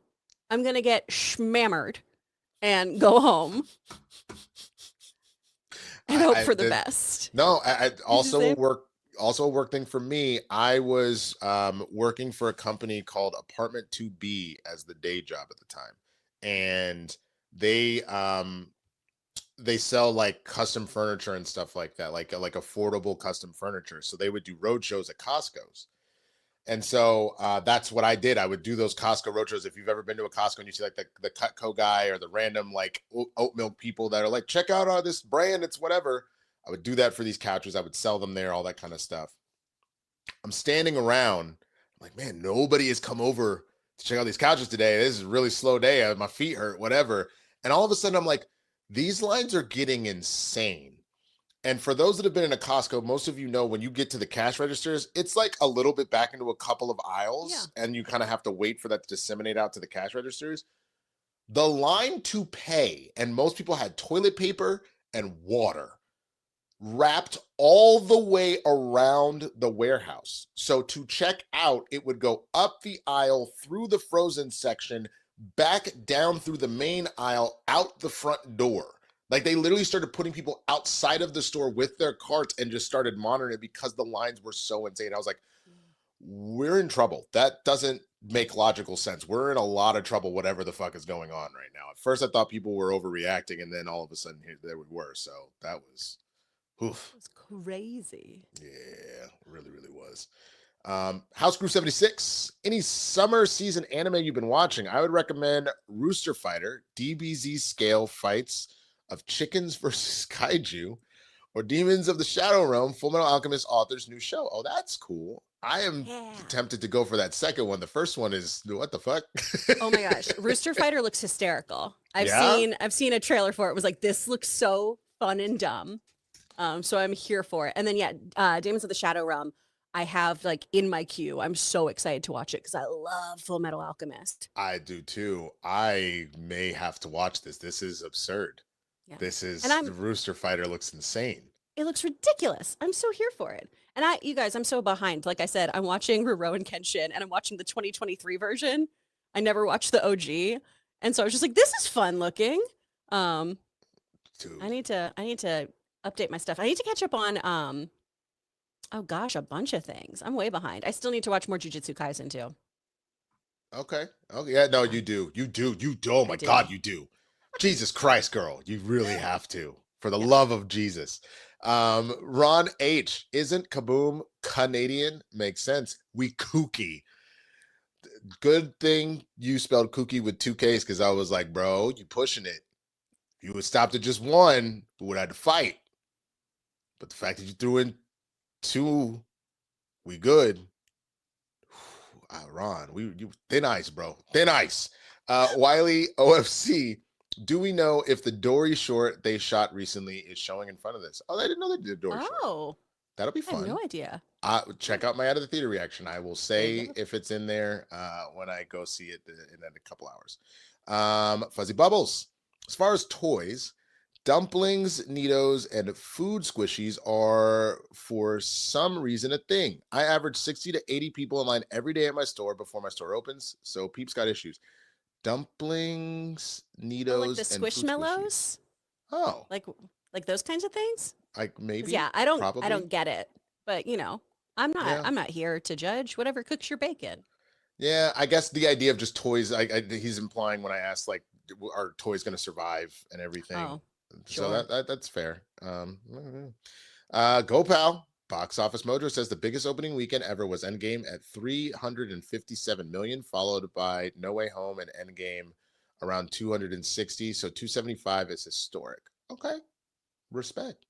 B: I'm going to get schmammered and go home and hope for the best.
A: No, I also a work thing for me. I was working for a company called Apartment 2B as the day job at the time. And they sell like custom furniture and stuff like that, like affordable custom furniture. So they would do road shows at Costco's. And so that's what I did. I would do those Costco road shows. If you've ever been to a Costco and you see like the Cutco guy or the random like oat milk people that are like, check out this brand, it's whatever. I would do that for these couches. I would sell them there, all that kind of stuff. I'm standing around. I'm like, man, nobody has come over to check out these couches today. This is a really slow day. My feet hurt, whatever. And all of a sudden I'm like, these lines are getting insane. And for those that have been in a Costco, most of you know when you get to the cash registers, it's like a little bit back into a couple of aisles and you kind of have to wait for that to disseminate out to the cash registers. The line to pay, and most people had toilet paper and water wrapped all the way around the warehouse. So to check out, it would go up the aisle through the frozen section, back down through the main aisle, out the front door. Like they literally started putting people outside of the store with their carts and just started monitoring it because the lines were so insane. I was like, we're in trouble. That doesn't make logical sense. We're in a lot of trouble, whatever the fuck is going on right now. At first, I thought people were overreacting, and then all of a sudden, here there we were. So that was, oof.
B: It was crazy.
A: Yeah, really, really was. House Crew 76. Any summer season anime you've been watching? I would recommend Rooster Fighter, DBZ scale fights of chickens versus kaiju, or Demons of the Shadow Realm, Full Metal Alchemist author's new show. Oh, that's cool. I am tempted to go for that second one. The first one is what the fuck?
B: Oh my gosh, Rooster Fighter looks hysterical. I've seen a trailer for it. It was like, this looks so fun and dumb. So I'm here for it. And then Demons of the Shadow Realm, I have like in my queue. I'm so excited to watch it because I love Full Metal Alchemist.
A: I do too. I may have to watch this. This is absurd.
B: Yeah.
A: This is
B: the
A: Rooster Fighter looks insane.
B: It looks ridiculous. I'm so here for it. And you guys, I'm so behind. Like I said, I'm watching Rurouni Kenshin and I'm watching the 2023 version. I never watched the OG. And so I was just like, this is fun looking. I need to update my stuff. I need to catch up on oh gosh, a bunch of things. I'm way behind. I still need to watch more Jujutsu Kaisen too.
A: Okay. Oh yeah, no, you do. You do. Oh my God, you do. Jesus Christ, girl. You really have to. For the love of Jesus. Ron H. Isn't Kaboom Canadian? Makes sense. We kooky. Good thing you spelled kooky with 2 Ks, because I was like, bro, you pushing it. If you would stopped at just one, we would have to fight. But the fact that you threw in 2, we good. Ron, you thin ice, bro. Thin ice. Wiley OFC. Do we know if the Dory short they shot recently is showing in front of this? Oh, I didn't know they did a Dory short.
B: Oh,
A: that'll be
B: I
A: fun.
B: have no idea.
A: Check out my out of the theater reaction. I will say if it's in there when I go see it in a couple hours. Fuzzy Bubbles. As far as toys, dumplings, Neatos, and food squishies are for some reason a thing. I average 60 to 80 people in line every day at my store before my store opens, so peeps got issues. Dumplings, Neatos,
B: like the Squishmallows.
A: Oh,
B: like those kinds of things.
A: Like maybe.
B: Yeah, I don't get it, but I'm not here to judge. Whatever cooks your bacon.
A: Yeah, I guess the idea of just toys. He's implying when I asked like, are toys going to survive and everything.
B: Oh,
A: so that's fair. Go Pal. Box Office Mojo says the biggest opening weekend ever was Endgame at 357 million, followed by No Way Home and Endgame around 260. So 275 is historic. Okay. Respect.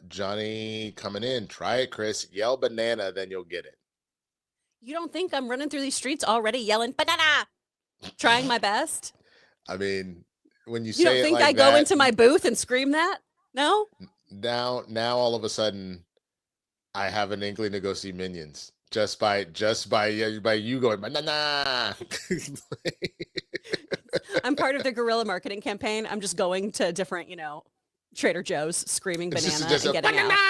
A: Johnny coming in. Try it, Chris. Yell banana, then you'll get it.
B: You don't think I'm running through these streets already yelling banana? Trying my best.
A: I mean, when you
B: don't
A: say
B: think
A: it like
B: I go into my booth and scream that? No.
A: Now, all of a sudden, I have an inkling to go see Minions just by you going banana.
B: I'm part of the guerrilla marketing campaign. I'm just going to different, Trader Joe's, screaming banana and getting out.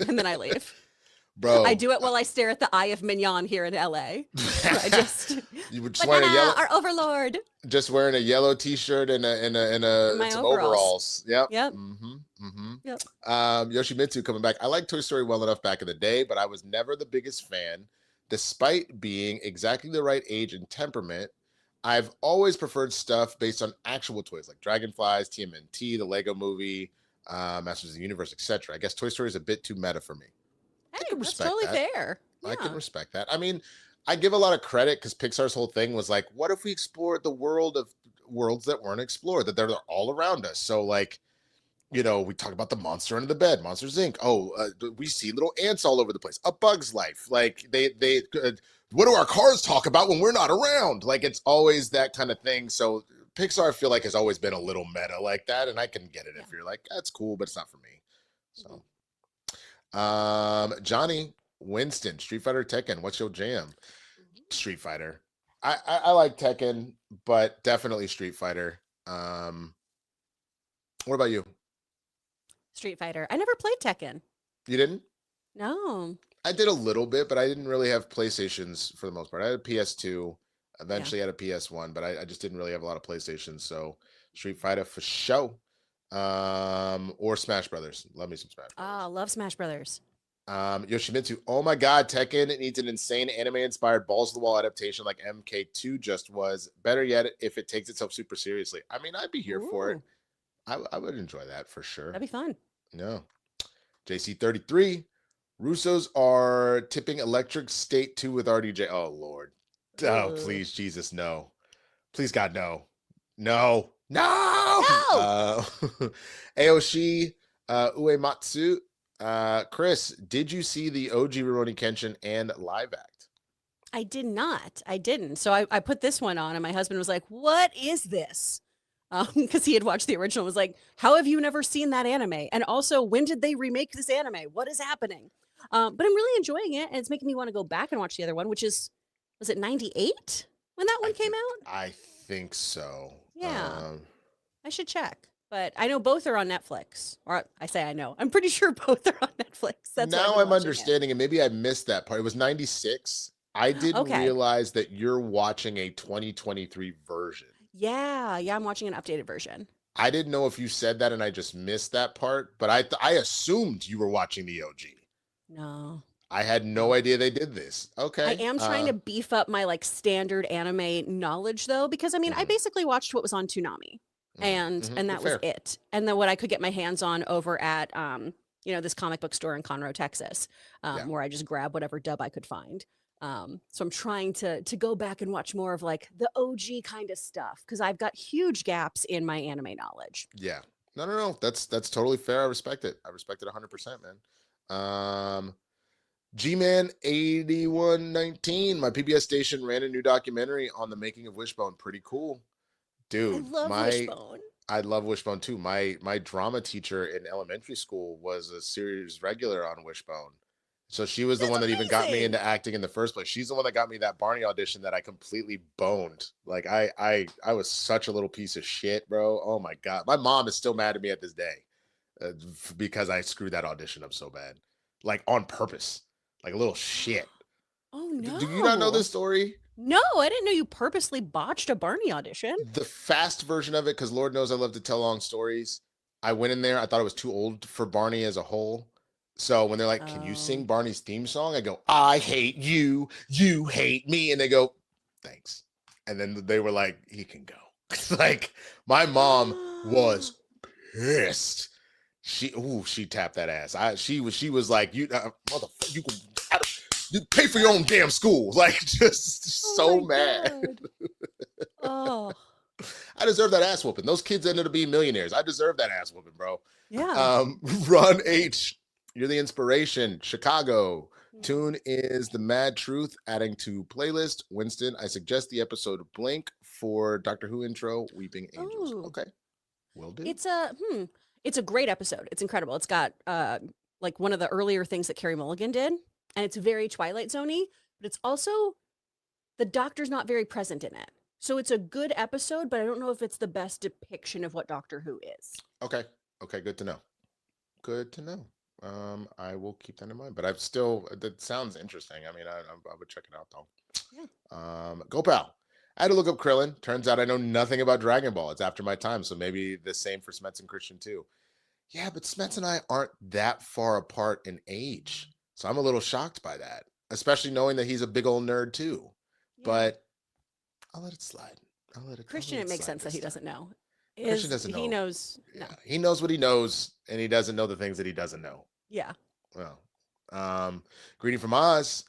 B: And then I leave.
A: Bro,
B: I do it while I stare at the Eye of Mignon here in LA. I just
A: you would just wearing a yellow,
B: our overlord.
A: Just wearing a yellow T-shirt and some overalls. Yep.
B: Yep.
A: Yep. Yoshimitsu coming back. I liked Toy Story well enough back in the day, but I was never the biggest fan, despite being exactly the right age and temperament. I've always preferred stuff based on actual toys like Dragonflies, TMNT, the Lego Movie, Masters of the Universe, etc. I guess Toy Story is a bit too meta for me.
B: Hey, that's totally fair.
A: I can respect that. I mean, I give a lot of credit because Pixar's whole thing was like, what if we explored the world of worlds that weren't explored, that they're all around us? So like, we talk about the monster under the bed, Monsters Inc. Oh, we see little ants all over the place. A Bug's Life. Like they what do our cars talk about when we're not around? Like it's always that kind of thing. So Pixar, I feel like, has always been a little meta like that, and I can get it if you're like, that's cool, but it's not for me. So. Johnny Winston, Street Fighter, Tekken. What's your jam? Street Fighter. I like Tekken, but definitely Street Fighter. What about you?
B: Street Fighter. I never played Tekken.
A: You didn't?
B: No.
A: I did a little bit, but I didn't really have PlayStations for the most part. I had a PS2, eventually had a PS1, but I just didn't really have a lot of PlayStations. So Street Fighter for show. Or Smash Brothers. Love me some Smash Brothers.
B: Ah, love Smash Brothers.
A: Yoshimitsu, oh my god, Tekken needs an insane anime-inspired balls-to-the-wall adaptation like MK2 just was. Better yet, if it takes itself super seriously. I mean, I'd be here for it. I would enjoy that for sure.
B: That'd be fun.
A: No. JC33, Russos are tipping Electric State 2 with RDJ. Oh, Lord. Oh, please, Jesus, no. Please, God, no. No. No! Aoshi Uematsu. Chris, did you see the OG Rurouni Kenshin and live act?
B: I did not. I didn't. So I put this one on, and my husband was like, "What is this?" Because he had watched the original. Was like, "How have you never seen that anime? And also, when did they remake this anime? What is happening?" But I'm really enjoying it, and it's making me want to go back and watch the other one, which was it 98 when that one came out?
A: I think so.
B: Yeah. I should check. But I know both are on Netflix. Or I say I know. I'm pretty sure both are on Netflix. That's
A: now I'm understanding it. Maybe I missed that part. It was 96. I didn't realize that you're watching a 2023 version.
B: Yeah, I'm watching an updated version.
A: I didn't know if you said that and I just missed that part, but I assumed you were watching the OG.
B: No.
A: I had no idea they did this. Okay.
B: I am trying to beef up my like standard anime knowledge though, because I mean, I basically watched what was on Toonami. And that was it. And then what I could get my hands on over at this comic book store in Conroe, Texas, where I just grab whatever dub I could find. So I'm trying to go back and watch more of like the OG kind of stuff because I've got huge gaps in my anime knowledge.
A: Yeah. No. That's totally fair. I respect it. I respect it 100%, man. G-Man 8119, my PBS station ran a new documentary on the making of Wishbone. Pretty cool. Dude,
B: I love Wishbone.
A: I love Wishbone too. My drama teacher in elementary school was a series regular on Wishbone. So she was the one that even got me into acting in the first place. She's the one that got me that Barney audition that I completely boned. Like I was such a little piece of shit, bro. Oh my God. My mom is still mad at me at this day because I screwed that audition up so bad. Like on purpose. Like a little shit.
B: Oh no.
A: Do you not know this story?
B: No, I didn't know you purposely botched a Barney audition.
A: The fast version of it, because Lord knows I love to tell long stories. I went in there. I thought it was too old for Barney as a whole. So when they're like, can you sing Barney's theme song? I go, I hate you. You hate me. And they go, thanks. And then they were like, he can go. Like my mom was pissed. She tapped that ass. She was like, you motherfucker, you pay for your own damn school. Like just so mad.
B: Oh,
A: I deserve that ass whooping. Those kids ended up being millionaires. I deserve that ass whooping, bro.
B: Yeah.
A: Ron H, you're the inspiration. Chicago. Tune is the mad truth. Adding to playlist. Winston, I suggest the episode Blink for Doctor Who intro. Weeping Angels.
B: Ooh.
A: Okay, will do.
B: It's a great episode. It's incredible. It's got like one of the earlier things that Carey Mulligan did, and it's very Twilight Zone-y, but it's also the Doctor's not very present in it. So it's a good episode, but I don't know if it's the best depiction of what Doctor Who is.
A: Okay, good to know. Good to know. I will keep that in mind. But that sounds interesting. I mean, I would check it out though. Yeah. Go pal. I had to look up Krillin. Turns out I know nothing about Dragon Ball. It's after my time, so maybe the same for Smets and Kristian too. Yeah, but Smets and I aren't that far apart in age, so I'm a little shocked by that, especially knowing that he's a big old nerd too. Yeah. But I'll let it slide.
B: Kristian, it makes sense that he doesn't know.
A: Kristian doesn't know.
B: He knows.
A: Yeah, no. He knows what he knows, and he doesn't know the things that he doesn't know.
B: Yeah.
A: Well, greeting from Oz.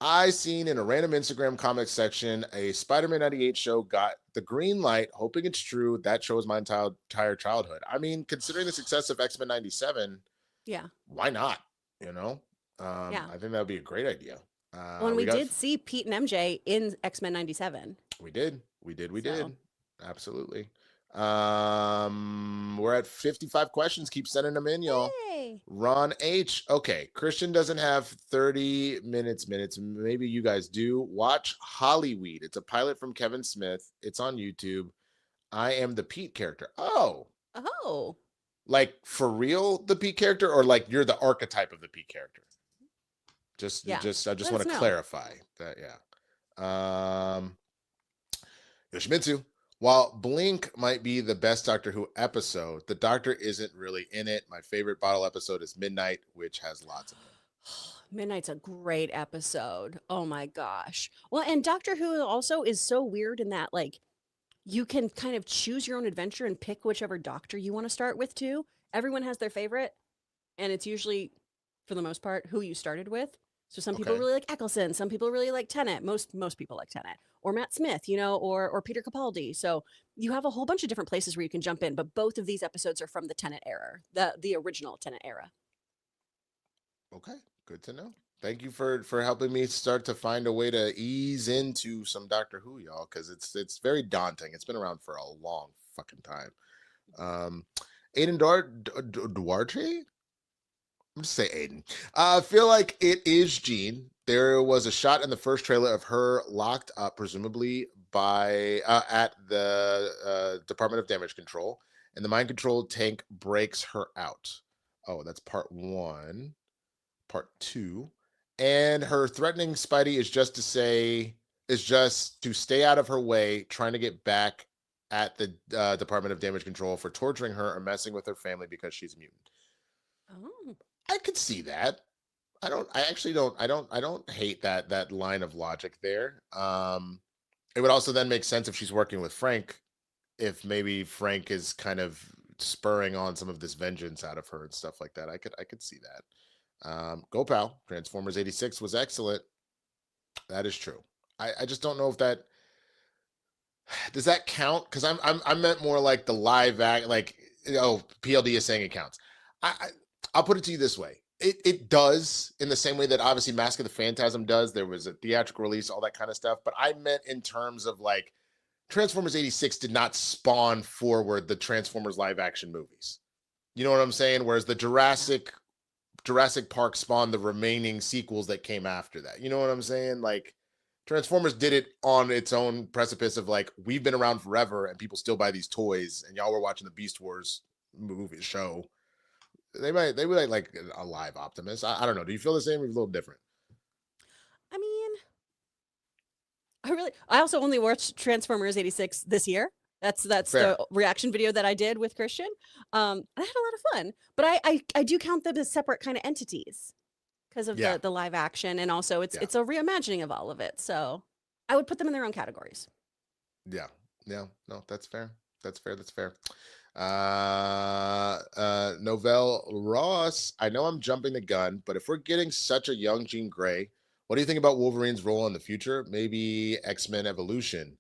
A: I seen in a random Instagram comic section a Spider-Man 98 show got the green light, hoping it's true. That show was my entire childhood. I mean, considering the success of X-Men 97,
B: yeah,
A: why not? You know, I think that would be a great idea.
B: Well, we did see Pete and MJ in X-Men 97.
A: We did. Absolutely. We're at 55 questions. Keep sending them in, y'all.
B: Yay.
A: Ron H. Okay, Kristian doesn't have 30 minutes. Maybe you guys do. Watch Hollyweed. It's a pilot from Kevin Smith. It's on YouTube. I am the Pete character. Oh. Like for real, the Pete character, or like you're the archetype of the Pete character? I just want to clarify that. Yeah. Yoshimitsu. While Blink might be the best Doctor Who episode, the Doctor isn't really in it. My favorite bottle episode is Midnight, which has lots of them.
B: Midnight's a great episode. Oh my gosh. Well, and Doctor Who also is so weird in that, like, you can kind of choose your own adventure and pick whichever doctor you want to start with, too. Everyone has their favorite, and it's usually, for the most part, who you started with. So some people
A: Okay.
B: really like Eccleston, some people really like Tennant. Most people like Tennant, or Matt Smith, or Peter Capaldi. So you have a whole bunch of different places where you can jump in, but both of these episodes are from the Tennant era, the original Tennant era.
A: Okay, good to know. Thank you for helping me start to find a way to ease into some Doctor Who, y'all, because it's very daunting. It's been around for a long fucking time. Aiden Duarte? I'm just say Aiden. I feel like it is Jean. There was a shot in the first trailer of her locked up, presumably by at the Department of Damage Control, and the mind control tank breaks her out. Oh, that's part 1. Part 2. And her threatening Spidey is just to stay out of her way, trying to get back at the Department of Damage Control for torturing her or messing with her family because she's a mutant.
B: Oh.
A: I could see that. I don't hate that line of logic there. It would also then make sense if she's working with Frank, if maybe Frank is kind of spurring on some of this vengeance out of her and stuff like that. I could see that. Go pal. Transformers 86 was excellent. That is true. I just don't know if that does that count, because I meant more like the live act, like, PLD is saying it counts. I'll put it to you this way. It does, in the same way that obviously Mask of the Phantasm does. There was a theatrical release, all that kind of stuff. But I meant in terms of, like, Transformers 86 did not spawn forward the Transformers live action movies. You know what I'm saying? Whereas the Jurassic Park spawned the remaining sequels that came after that. You know what I'm saying? Like, Transformers did it on its own precipice of, like, we've been around forever and people still buy these toys, and y'all were watching the Beast Wars movie show. They might like a live Optimus. I don't know. Do you feel the same or a little different?
B: I mean, I also only watched Transformers 86 this year. That's
A: Fair.
B: the reaction video that I did with Kristian. I had a lot of fun, but I do count them as separate kind of entities because of the live action, and also it's a reimagining of all of it. So I would put them in their own categories.
A: Yeah. No, that's fair. That's fair. Novell Ross, I know I'm jumping the gun, but if we're getting such a young Jean Grey, what do you think about Wolverine's role in the future? Maybe X-Men Evolution.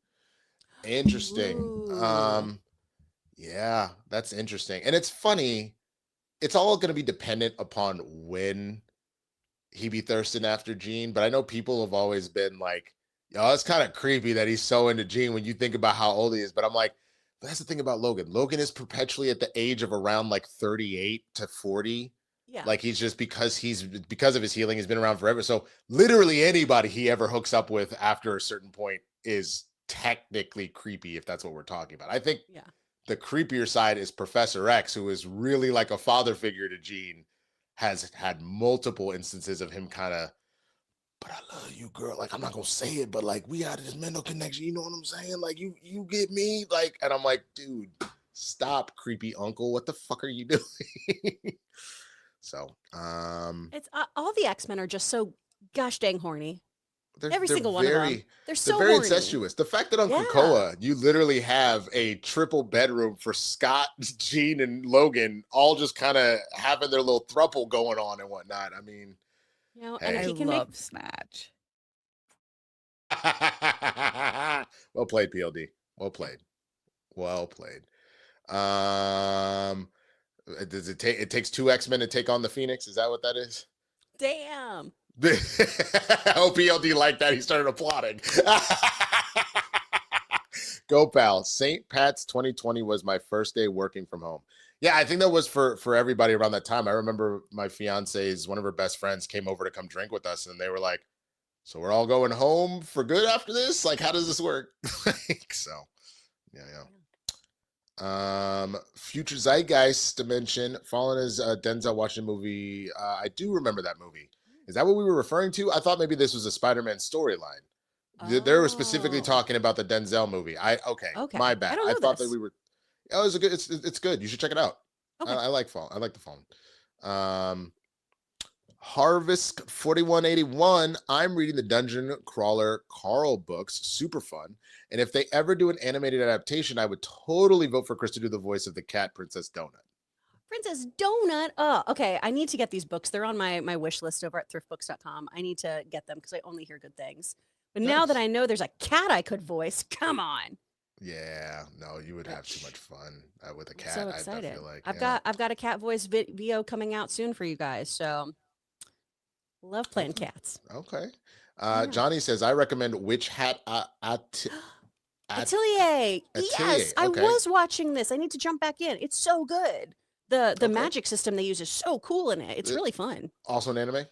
A: Interesting.
B: Ooh.
A: Yeah, that's interesting. And it's funny, it's all going to be dependent upon when he be thirsting after Jean, but I know people have always been like, yo, it's kind of creepy that he's so into Jean when you think about how old he is. But I'm like, that's the thing about Logan. Logan is perpetually at the age of around like 38 to 40.
B: Yeah.
A: Like, he's just, because of his healing, he's been around forever. So literally anybody he ever hooks up with after a certain point is technically creepy, if that's what we're talking about. I think the creepier side is Professor X, who is really like a father figure to Jean, has had multiple instances of him kind of, but I love you, girl. Like, I'm not gonna say it, but like, we got this mental connection. You know what I'm saying? Like, you get me? Like, and I'm like, dude, stop, creepy uncle. What the fuck are you doing? So,
B: it's all the X-Men are just so gosh dang horny. Every
A: they're
B: single one of them. They're so
A: very
B: horny.
A: incestuous. The fact that on Krakoa, you literally have a triple bedroom for Scott, Jean, and Logan, all just kind of having their little throuple going on and whatnot. I mean,
B: and
G: I
B: he can
G: love Snatch.
A: Well played, PLD. Well played. Does it take? It takes 2 X-Men to take on the Phoenix. Is that what that is?
B: Damn.
A: PLD like that. He started applauding. Go pal. St. Pat's 2020 was my first day working from home. Yeah, I think that was for everybody around that time. I remember my fiance's, one of her best friends came over to come drink with us, and they were like, so we're all going home for good after this? Like, how does this work? So, yeah. Future Zeitgeist Dimension, Fallen is a Denzel Washington movie. I do remember that movie. Is that what we were referring to? I thought maybe this was a Spider-Man storyline. They were specifically
B: Oh.
A: talking about the Denzel movie. Okay,
B: Okay.
A: my
B: I
A: bad.
B: don't
A: I
B: know
A: thought
B: this.
A: that we were. Oh, it's a good. It's good. You should check it out.
B: Okay.
A: I like Fall. I like the phone. Harvest 4181. I'm reading the Dungeon Crawler Carl books. Super fun. And if they ever do an animated adaptation, I would totally vote for Chris to do the voice of the cat Princess Donut.
B: Princess Donut. Oh, okay. I need to get these books. They're on my wish list over at thriftbooks.com. I need to get them because I only hear good things. But now that
A: Nice.
B: I know there's a cat I could voice, come on.
A: Yeah, no, you would have too much fun with a
B: I'm
A: cat.
B: so
A: I
B: excited.
A: feel like
B: I've got a cat voice video coming out soon for you guys. So love playing cats.
A: Okay.
B: Yeah.
A: Johnny says, I recommend Witch Hat
B: Atelier. Yes, I
A: okay.
B: was watching this. I need to jump back in. It's so good. The
A: Okay.
B: magic system they use is so cool in it. It's really fun.
A: Also an anime?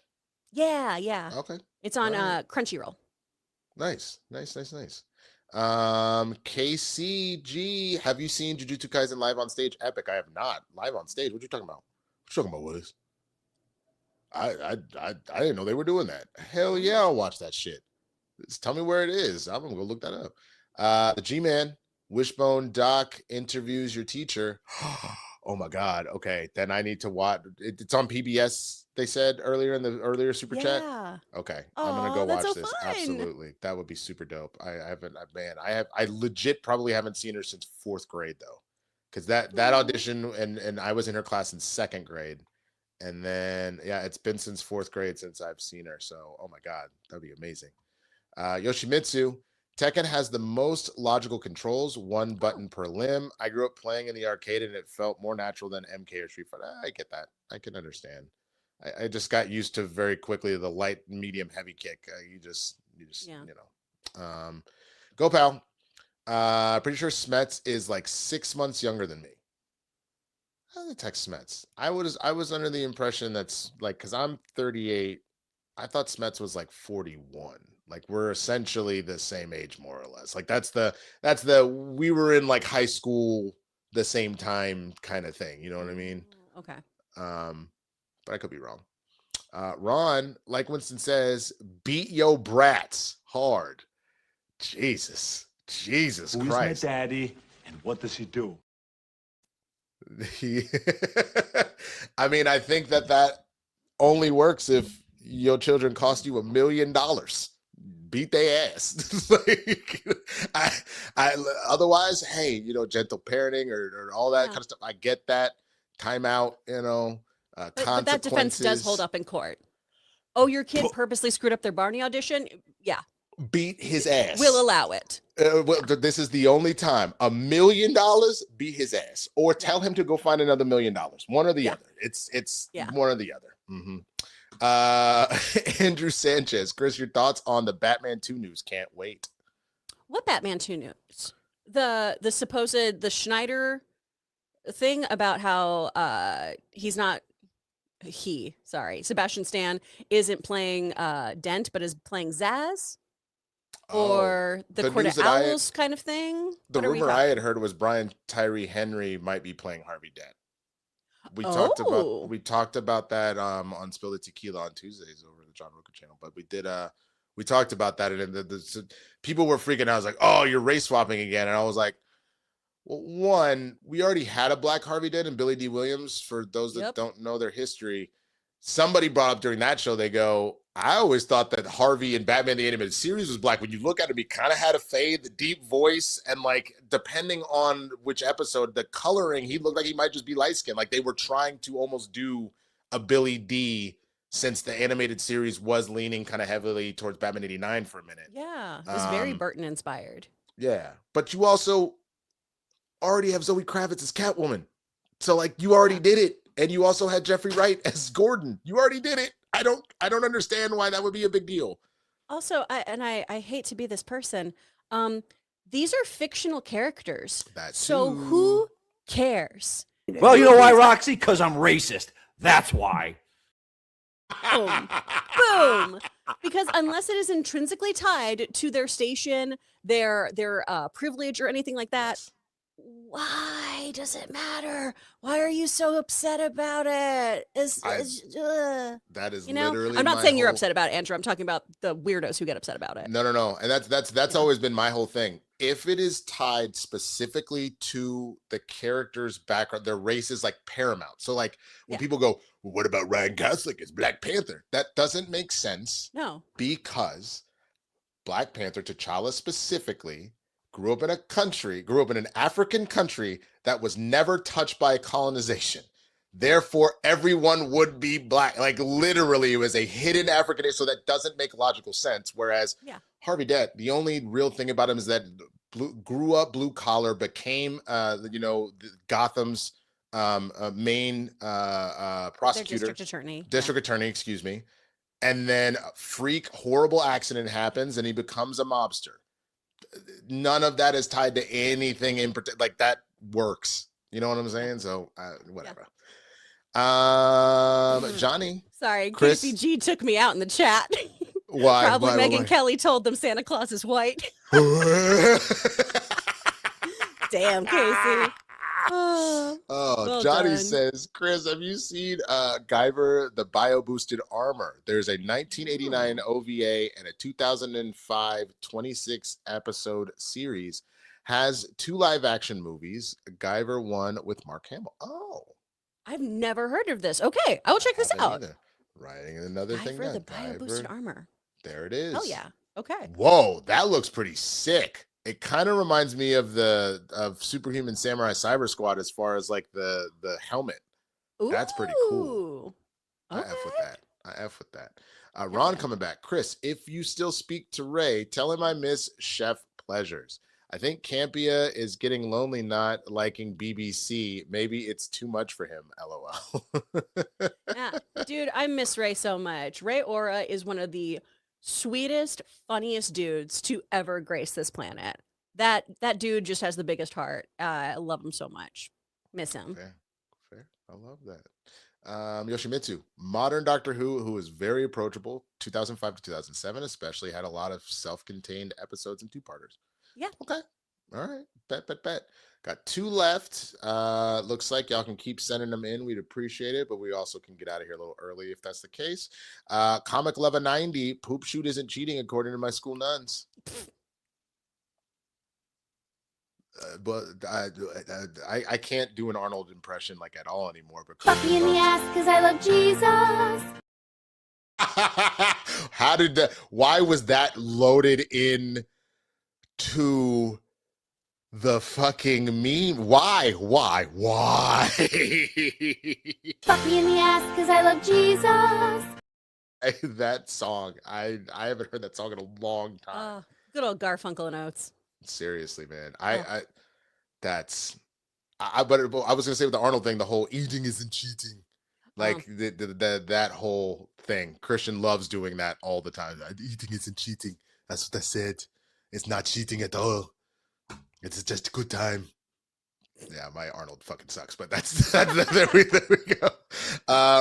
B: Yeah.
A: Okay.
B: It's on
A: Alright.
B: Crunchyroll.
A: Nice. KCG, have you seen Jujutsu Kaisen live on stage? Epic. I have not. Live on stage. What you talking about? What you talking about, Willis? I didn't know they were doing that. Hell yeah, I'll watch that shit. Just tell me where it is. I'm gonna go look that up. The G-Man, Wishbone Doc interviews your teacher. Oh my god. Okay, then I need to watch. It's on PBS. They said earlier in the earlier super chat.
B: Yeah.
A: Okay, I'm gonna go
B: Aw, that's
A: watch
B: so
A: this.
B: fun.
A: Absolutely, that would be super dope. I legit probably haven't seen her since 4th grade though, because that
B: Aw.
A: audition and I was in her class in 2nd grade, and then yeah, it's been since 4th grade since I've seen her. So oh my god, that'd be amazing. Yoshimitsu. Tekken has the most logical controls, one button per limb. I grew up playing in the arcade and it felt more natural than MK or Street Fighter. I get that. I can understand. I just got used to very quickly the light, medium, heavy kick. You just
B: Yeah.
A: you know. Go pal. Pretty sure Smets is like 6 months younger than me. How did I text Smets? I was under the impression that's like, because I'm 38. I thought Smets was like 41. Like we're essentially the same age, more or less. Like that's the we were in like high school the same time kind of thing. You know what I mean?
B: Okay.
A: But I could be wrong. Ron, like Winston says, beat yo brats hard. Jesus
G: Who's my
A: Christ.
G: daddy, and what does he do?
A: I mean, I think that only works if your children cost you $1 million. Beat their ass. Like, I otherwise, hey, you know, gentle parenting or all that kind of stuff. I get that. Timeout, you know.
B: But that defense does hold up in court. Oh, your kid purposely screwed up their Barney audition? Yeah.
A: Beat his ass.
B: We'll allow it.
A: Well, this is the only time. $1 million, beat his ass, or tell him to go find another $1 million. One or the other. It's one or the other. Mm-hmm. Andrew Sanchez, Chris, your thoughts on the Batman 2 news? Can't wait.
B: What Batman 2 news? The supposed Schneider thing about how Sebastian Stan isn't playing Dent but is playing Zaz, or the Court of Owls kind of thing.
A: The rumor I had heard was Brian Tyree Henry might be playing Harvey Dent. We talked about that on Spill the Tequila on Tuesdays over the John Rooker channel, but we talked about that, and the people were freaking out. I was like, oh, you're race swapping again. And I was like, well, one, we already had a black Harvey Dent and Billy D. Williams. For those that don't know their history, somebody brought up during that show, they go, I always thought that Harvey in Batman the Animated Series was black. When you look at him, he kind of had a fade, the deep voice, and like depending on which episode, the coloring, he looked like he might just be light skinned. Like they were trying to almost do a Billy D, since the animated series was leaning kind of heavily towards Batman 89 for a minute.
B: Yeah, it was very Burton inspired.
A: Yeah, but you also already have Zoe Kravitz as Catwoman, so like you already did it, and you also had Jeffrey Wright as Gordon. You already did it. I don't understand why that would be a big deal.
B: Also, I hate to be this person. These are fictional characters. So who cares?
H: Well, you know why, Roxy? Because I'm racist. That's why.
B: Boom. Boom. Because unless it is intrinsically tied to their station, their privilege or anything like that, Why does it matter? Why are you so upset about it?
A: That is
B: You know,
A: literally
B: I'm not
A: my
B: saying you're
A: whole-
B: upset about it, Andrew. I'm talking about the weirdos who get upset about it.
A: No. And that's
B: Yeah.
A: always been my whole thing. If it is tied specifically to the character's background, their race is like paramount. So like when
B: Yeah.
A: people go, well, what about Ryan Gosling as Black Panther? That doesn't make sense
B: No.
A: because Black Panther, T'Challa specifically, grew up in an African country that was never touched by colonization. Therefore, everyone would be black. Like literally, it was a hidden African. So that doesn't make logical sense. Whereas
B: Yeah.
A: Harvey Dent, the only real thing about him is that grew up blue collar, became Gotham's main
B: Their
A: prosecutor,
B: district
A: attorney, excuse me. And then a freak horrible accident happens and he becomes a mobster. None of that is tied to anything in particular. Like that works. You know what I'm saying? So whatever. Johnny.
B: Sorry,
A: Chris?
B: Casey G took me out in the chat.
A: Why?
B: Probably Megyn Kelly told them Santa Claus is white. Damn, Casey.
A: Oh,
B: Well
A: Johnny
B: done.
A: says, Chris, have you seen Guyver, the bio-boosted armor? There's a 1989 OVA and a 2005 26-episode series. Has 2 live-action movies. Guyver 1 with Mark Hamill. Oh.
B: I've never heard of this. Okay, I will check this out.
A: Either. Writing another thing
B: Guyver,
A: down.
B: the bio-boosted armor.
A: There it is.
B: Oh yeah. Okay.
A: Whoa, that looks pretty sick. It kind of reminds me of Superhuman Samurai Cyber Squad as far as like the helmet. That's pretty cool.
B: Ooh.
A: I F with that. Ron coming back. Chris, if you still speak to Ray, tell him I miss Chef Pleasures. I think Campia is getting lonely not liking BBC. Maybe it's too much for him. LOL.
B: Yeah. Dude, I miss Ray so much. Ray Aura is one of the sweetest, funniest dudes to ever grace this planet. That dude just has the biggest heart. I love him so much. Miss him.
A: Fair. I love that. Yoshimitsu, modern Doctor who is very approachable. 2005 to 2007, especially had a lot of self-contained episodes and 2-parters.
B: Yeah.
A: Okay. All right. Bet. Got 2 left. Looks like y'all can keep sending them in. We'd appreciate it, but we also can get out of here a little early if that's the case. Comic Leva 90, poop shoot isn't cheating according to my school nuns. But I can't do an Arnold impression like at all anymore. But
I: Fuck me in the ass because I love Jesus.
A: How did that? Why was that loaded in to the fucking meme? Why?
I: Fuck me in the ass because I love Jesus.
A: That song, I haven't heard that song in a long time.
B: Good old Garfunkel and Oates.
A: Seriously, man. But I was gonna say with the Arnold thing, the whole eating isn't cheating. Like that whole thing. Christian loves doing that all the time. Eating isn't cheating. That's what I said. It's not cheating at all. It's just a good time. Yeah, my Arnold fucking sucks, but that's there we go.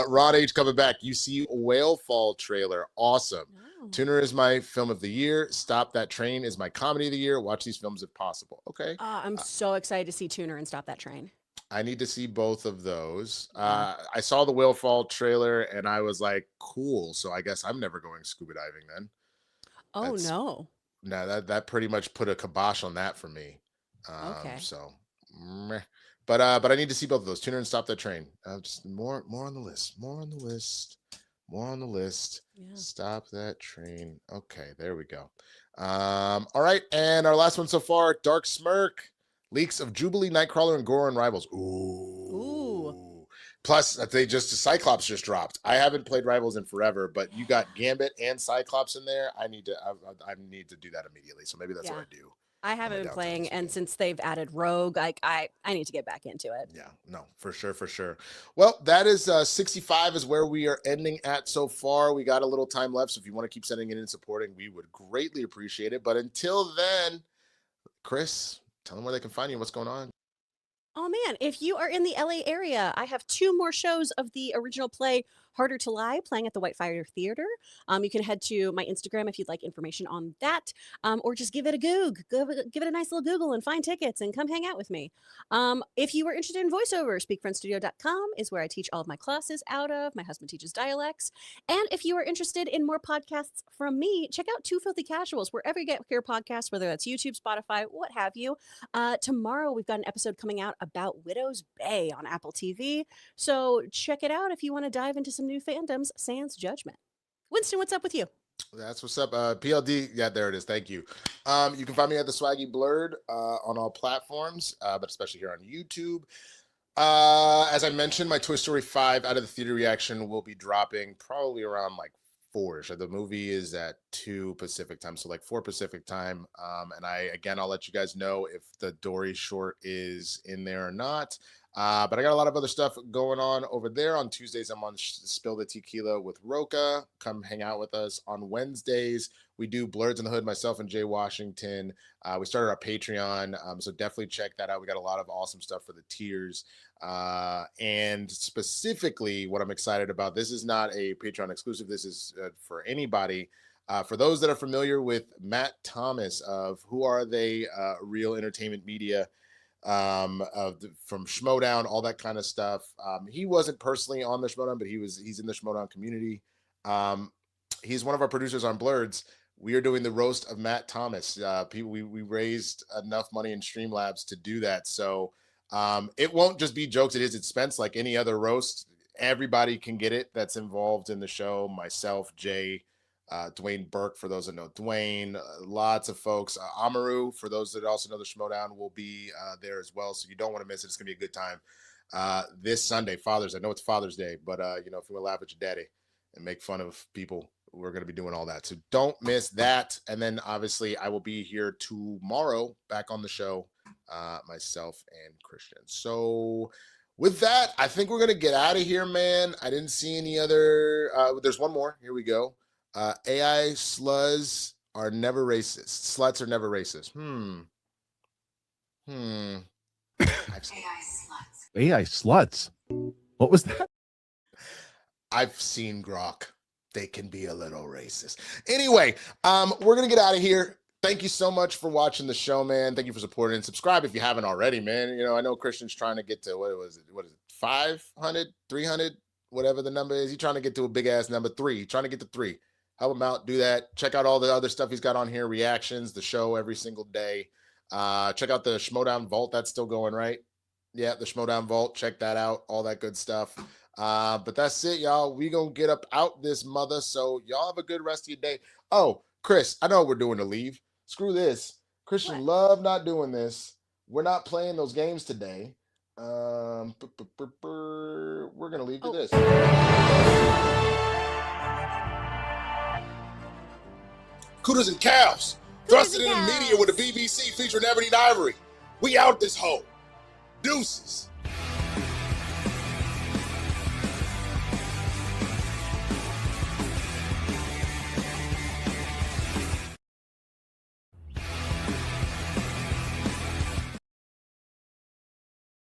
A: Rod H coming back. You see Whale Fall trailer. Awesome.
B: Oh.
A: Tuner is my film of the year. Stop That Train is my comedy of the year. Watch these films if possible. Okay.
B: I'm so excited to see Tuner and Stop That Train.
A: I need to see both of those. I saw the Whale Fall trailer and I was like, cool. So I guess I'm never going scuba diving then.
B: Oh no.
A: No, that pretty much put a kibosh on that for me.
B: Okay.
A: So, but I need to see both of those. Tuner and Stop That Train. Just more on the list. More on the list.
B: Yeah.
A: Stop That Train. Okay, there we go. All right, and our last one so far, Dark Smirk. Leaks of Jubilee, Nightcrawler, and Goron Rivals. Ooh. Plus, Cyclops just dropped. I haven't played Rivals in forever, but you got Gambit and Cyclops in there. I need to do that immediately. So maybe that's what I do.
B: I haven't been playing, and since they've added Rogue, I need to get back into it.
A: Yeah, no, for sure. Well, that is 65 is where we are ending at so far. We got a little time left, so if you want to keep sending it in and supporting, we would greatly appreciate it. But until then, Chris, tell them where they can find you and what's going on.
B: Oh man, if you are in the LA area, I have 2 more shows of the original play Harder to Lie playing at the Whitefire Theater. You can head to my Instagram if you'd like information on that, or just give it a goog. Give it a nice little Google and find tickets and come hang out with me. If you are interested in voiceover, speakfriendstudio.com is where I teach all of my classes out of. My husband teaches dialects. And if you are interested in more podcasts from me, check out Two Filthy Casuals, wherever you get your podcasts, whether that's YouTube, Spotify, what have you. Tomorrow, we've got an episode coming out about Widow's Bay on Apple TV. So check it out if you want to dive into some new fandoms, sans judgment. Winston, what's up with you?
A: That's what's up. PLD, yeah, there it is. Thank you. You can find me at the Swaggy Blurred on all platforms, but especially here on YouTube. As I mentioned, my Toy Story 5 Out of the Theater reaction will be dropping probably around like 4-ish. The movie is at 2 Pacific time, so like 4 Pacific time. And I'll let you guys know if the Dory short is in there or not. But I got a lot of other stuff going on over there. On Tuesdays, I'm on Spill the Tequila with Roca. Come hang out with us. On Wednesdays, we do Blurs in the Hood, myself and Jay Washington. We started our Patreon, so definitely check that out. We got a lot of awesome stuff for the tiers. And specifically, what I'm excited about, this is not a Patreon exclusive. This is for anybody. For those that are familiar with Matt Thomas of Who Are They? Real Entertainment Media, from Schmodown, all that kind of stuff. He wasn't personally on the Schmodown, but he's in the Schmodown community. He's one of our producers on Blurds. We are doing the roast of Matt Thomas. We raised enough money in Streamlabs to do that. So it won't just be jokes at his expense like any other roast. Everybody can get it that's involved in the show. Myself, Jay, Dwayne Burke, for those that know Dwayne, lots of folks. Amaru, for those that also know the Schmodown, will be there as well. So you don't want to miss it. It's going to be a good time. This Sunday, Father's Day. I know it's Father's Day, but if you want to laugh at your daddy and make fun of people, we're going to be doing all that. So don't miss that. And then obviously I will be here tomorrow back on the show, myself and Kristian. So with that, I think we're going to get out of here, man. I didn't see any other. There's one more. Here we go. AI sluts are never racist. Sluts are never racist.
G: AI sluts. What was that?
A: I've seen Grok. They can be a little racist. Anyway, we're going to get out of here. Thank you so much for watching the show, man. Thank you for supporting and subscribe if you haven't already, man. I know Kristian's trying to get to, what is it? 500, 300, whatever the number is. He's trying to get to a big ass number 3. He's trying to get to 3. Help him out. Do that. Check out all the other stuff he's got on here. Reactions, the show every single day. Check out the Schmodown Vault. That's still going, right? Yeah, the Schmodown Vault. Check that out. All that good stuff. But that's it, y'all. We gonna get up out this mother. So y'all have a good rest of your day. Oh, Chris, I know what we're doing to leave. Screw this. Kristian love not doing this. We're not playing those games today. We're gonna leave to this. Cooters and cows. Thrusted in the media with the BBC featuring Ebony and Ivory. We out this hoe. Deuces.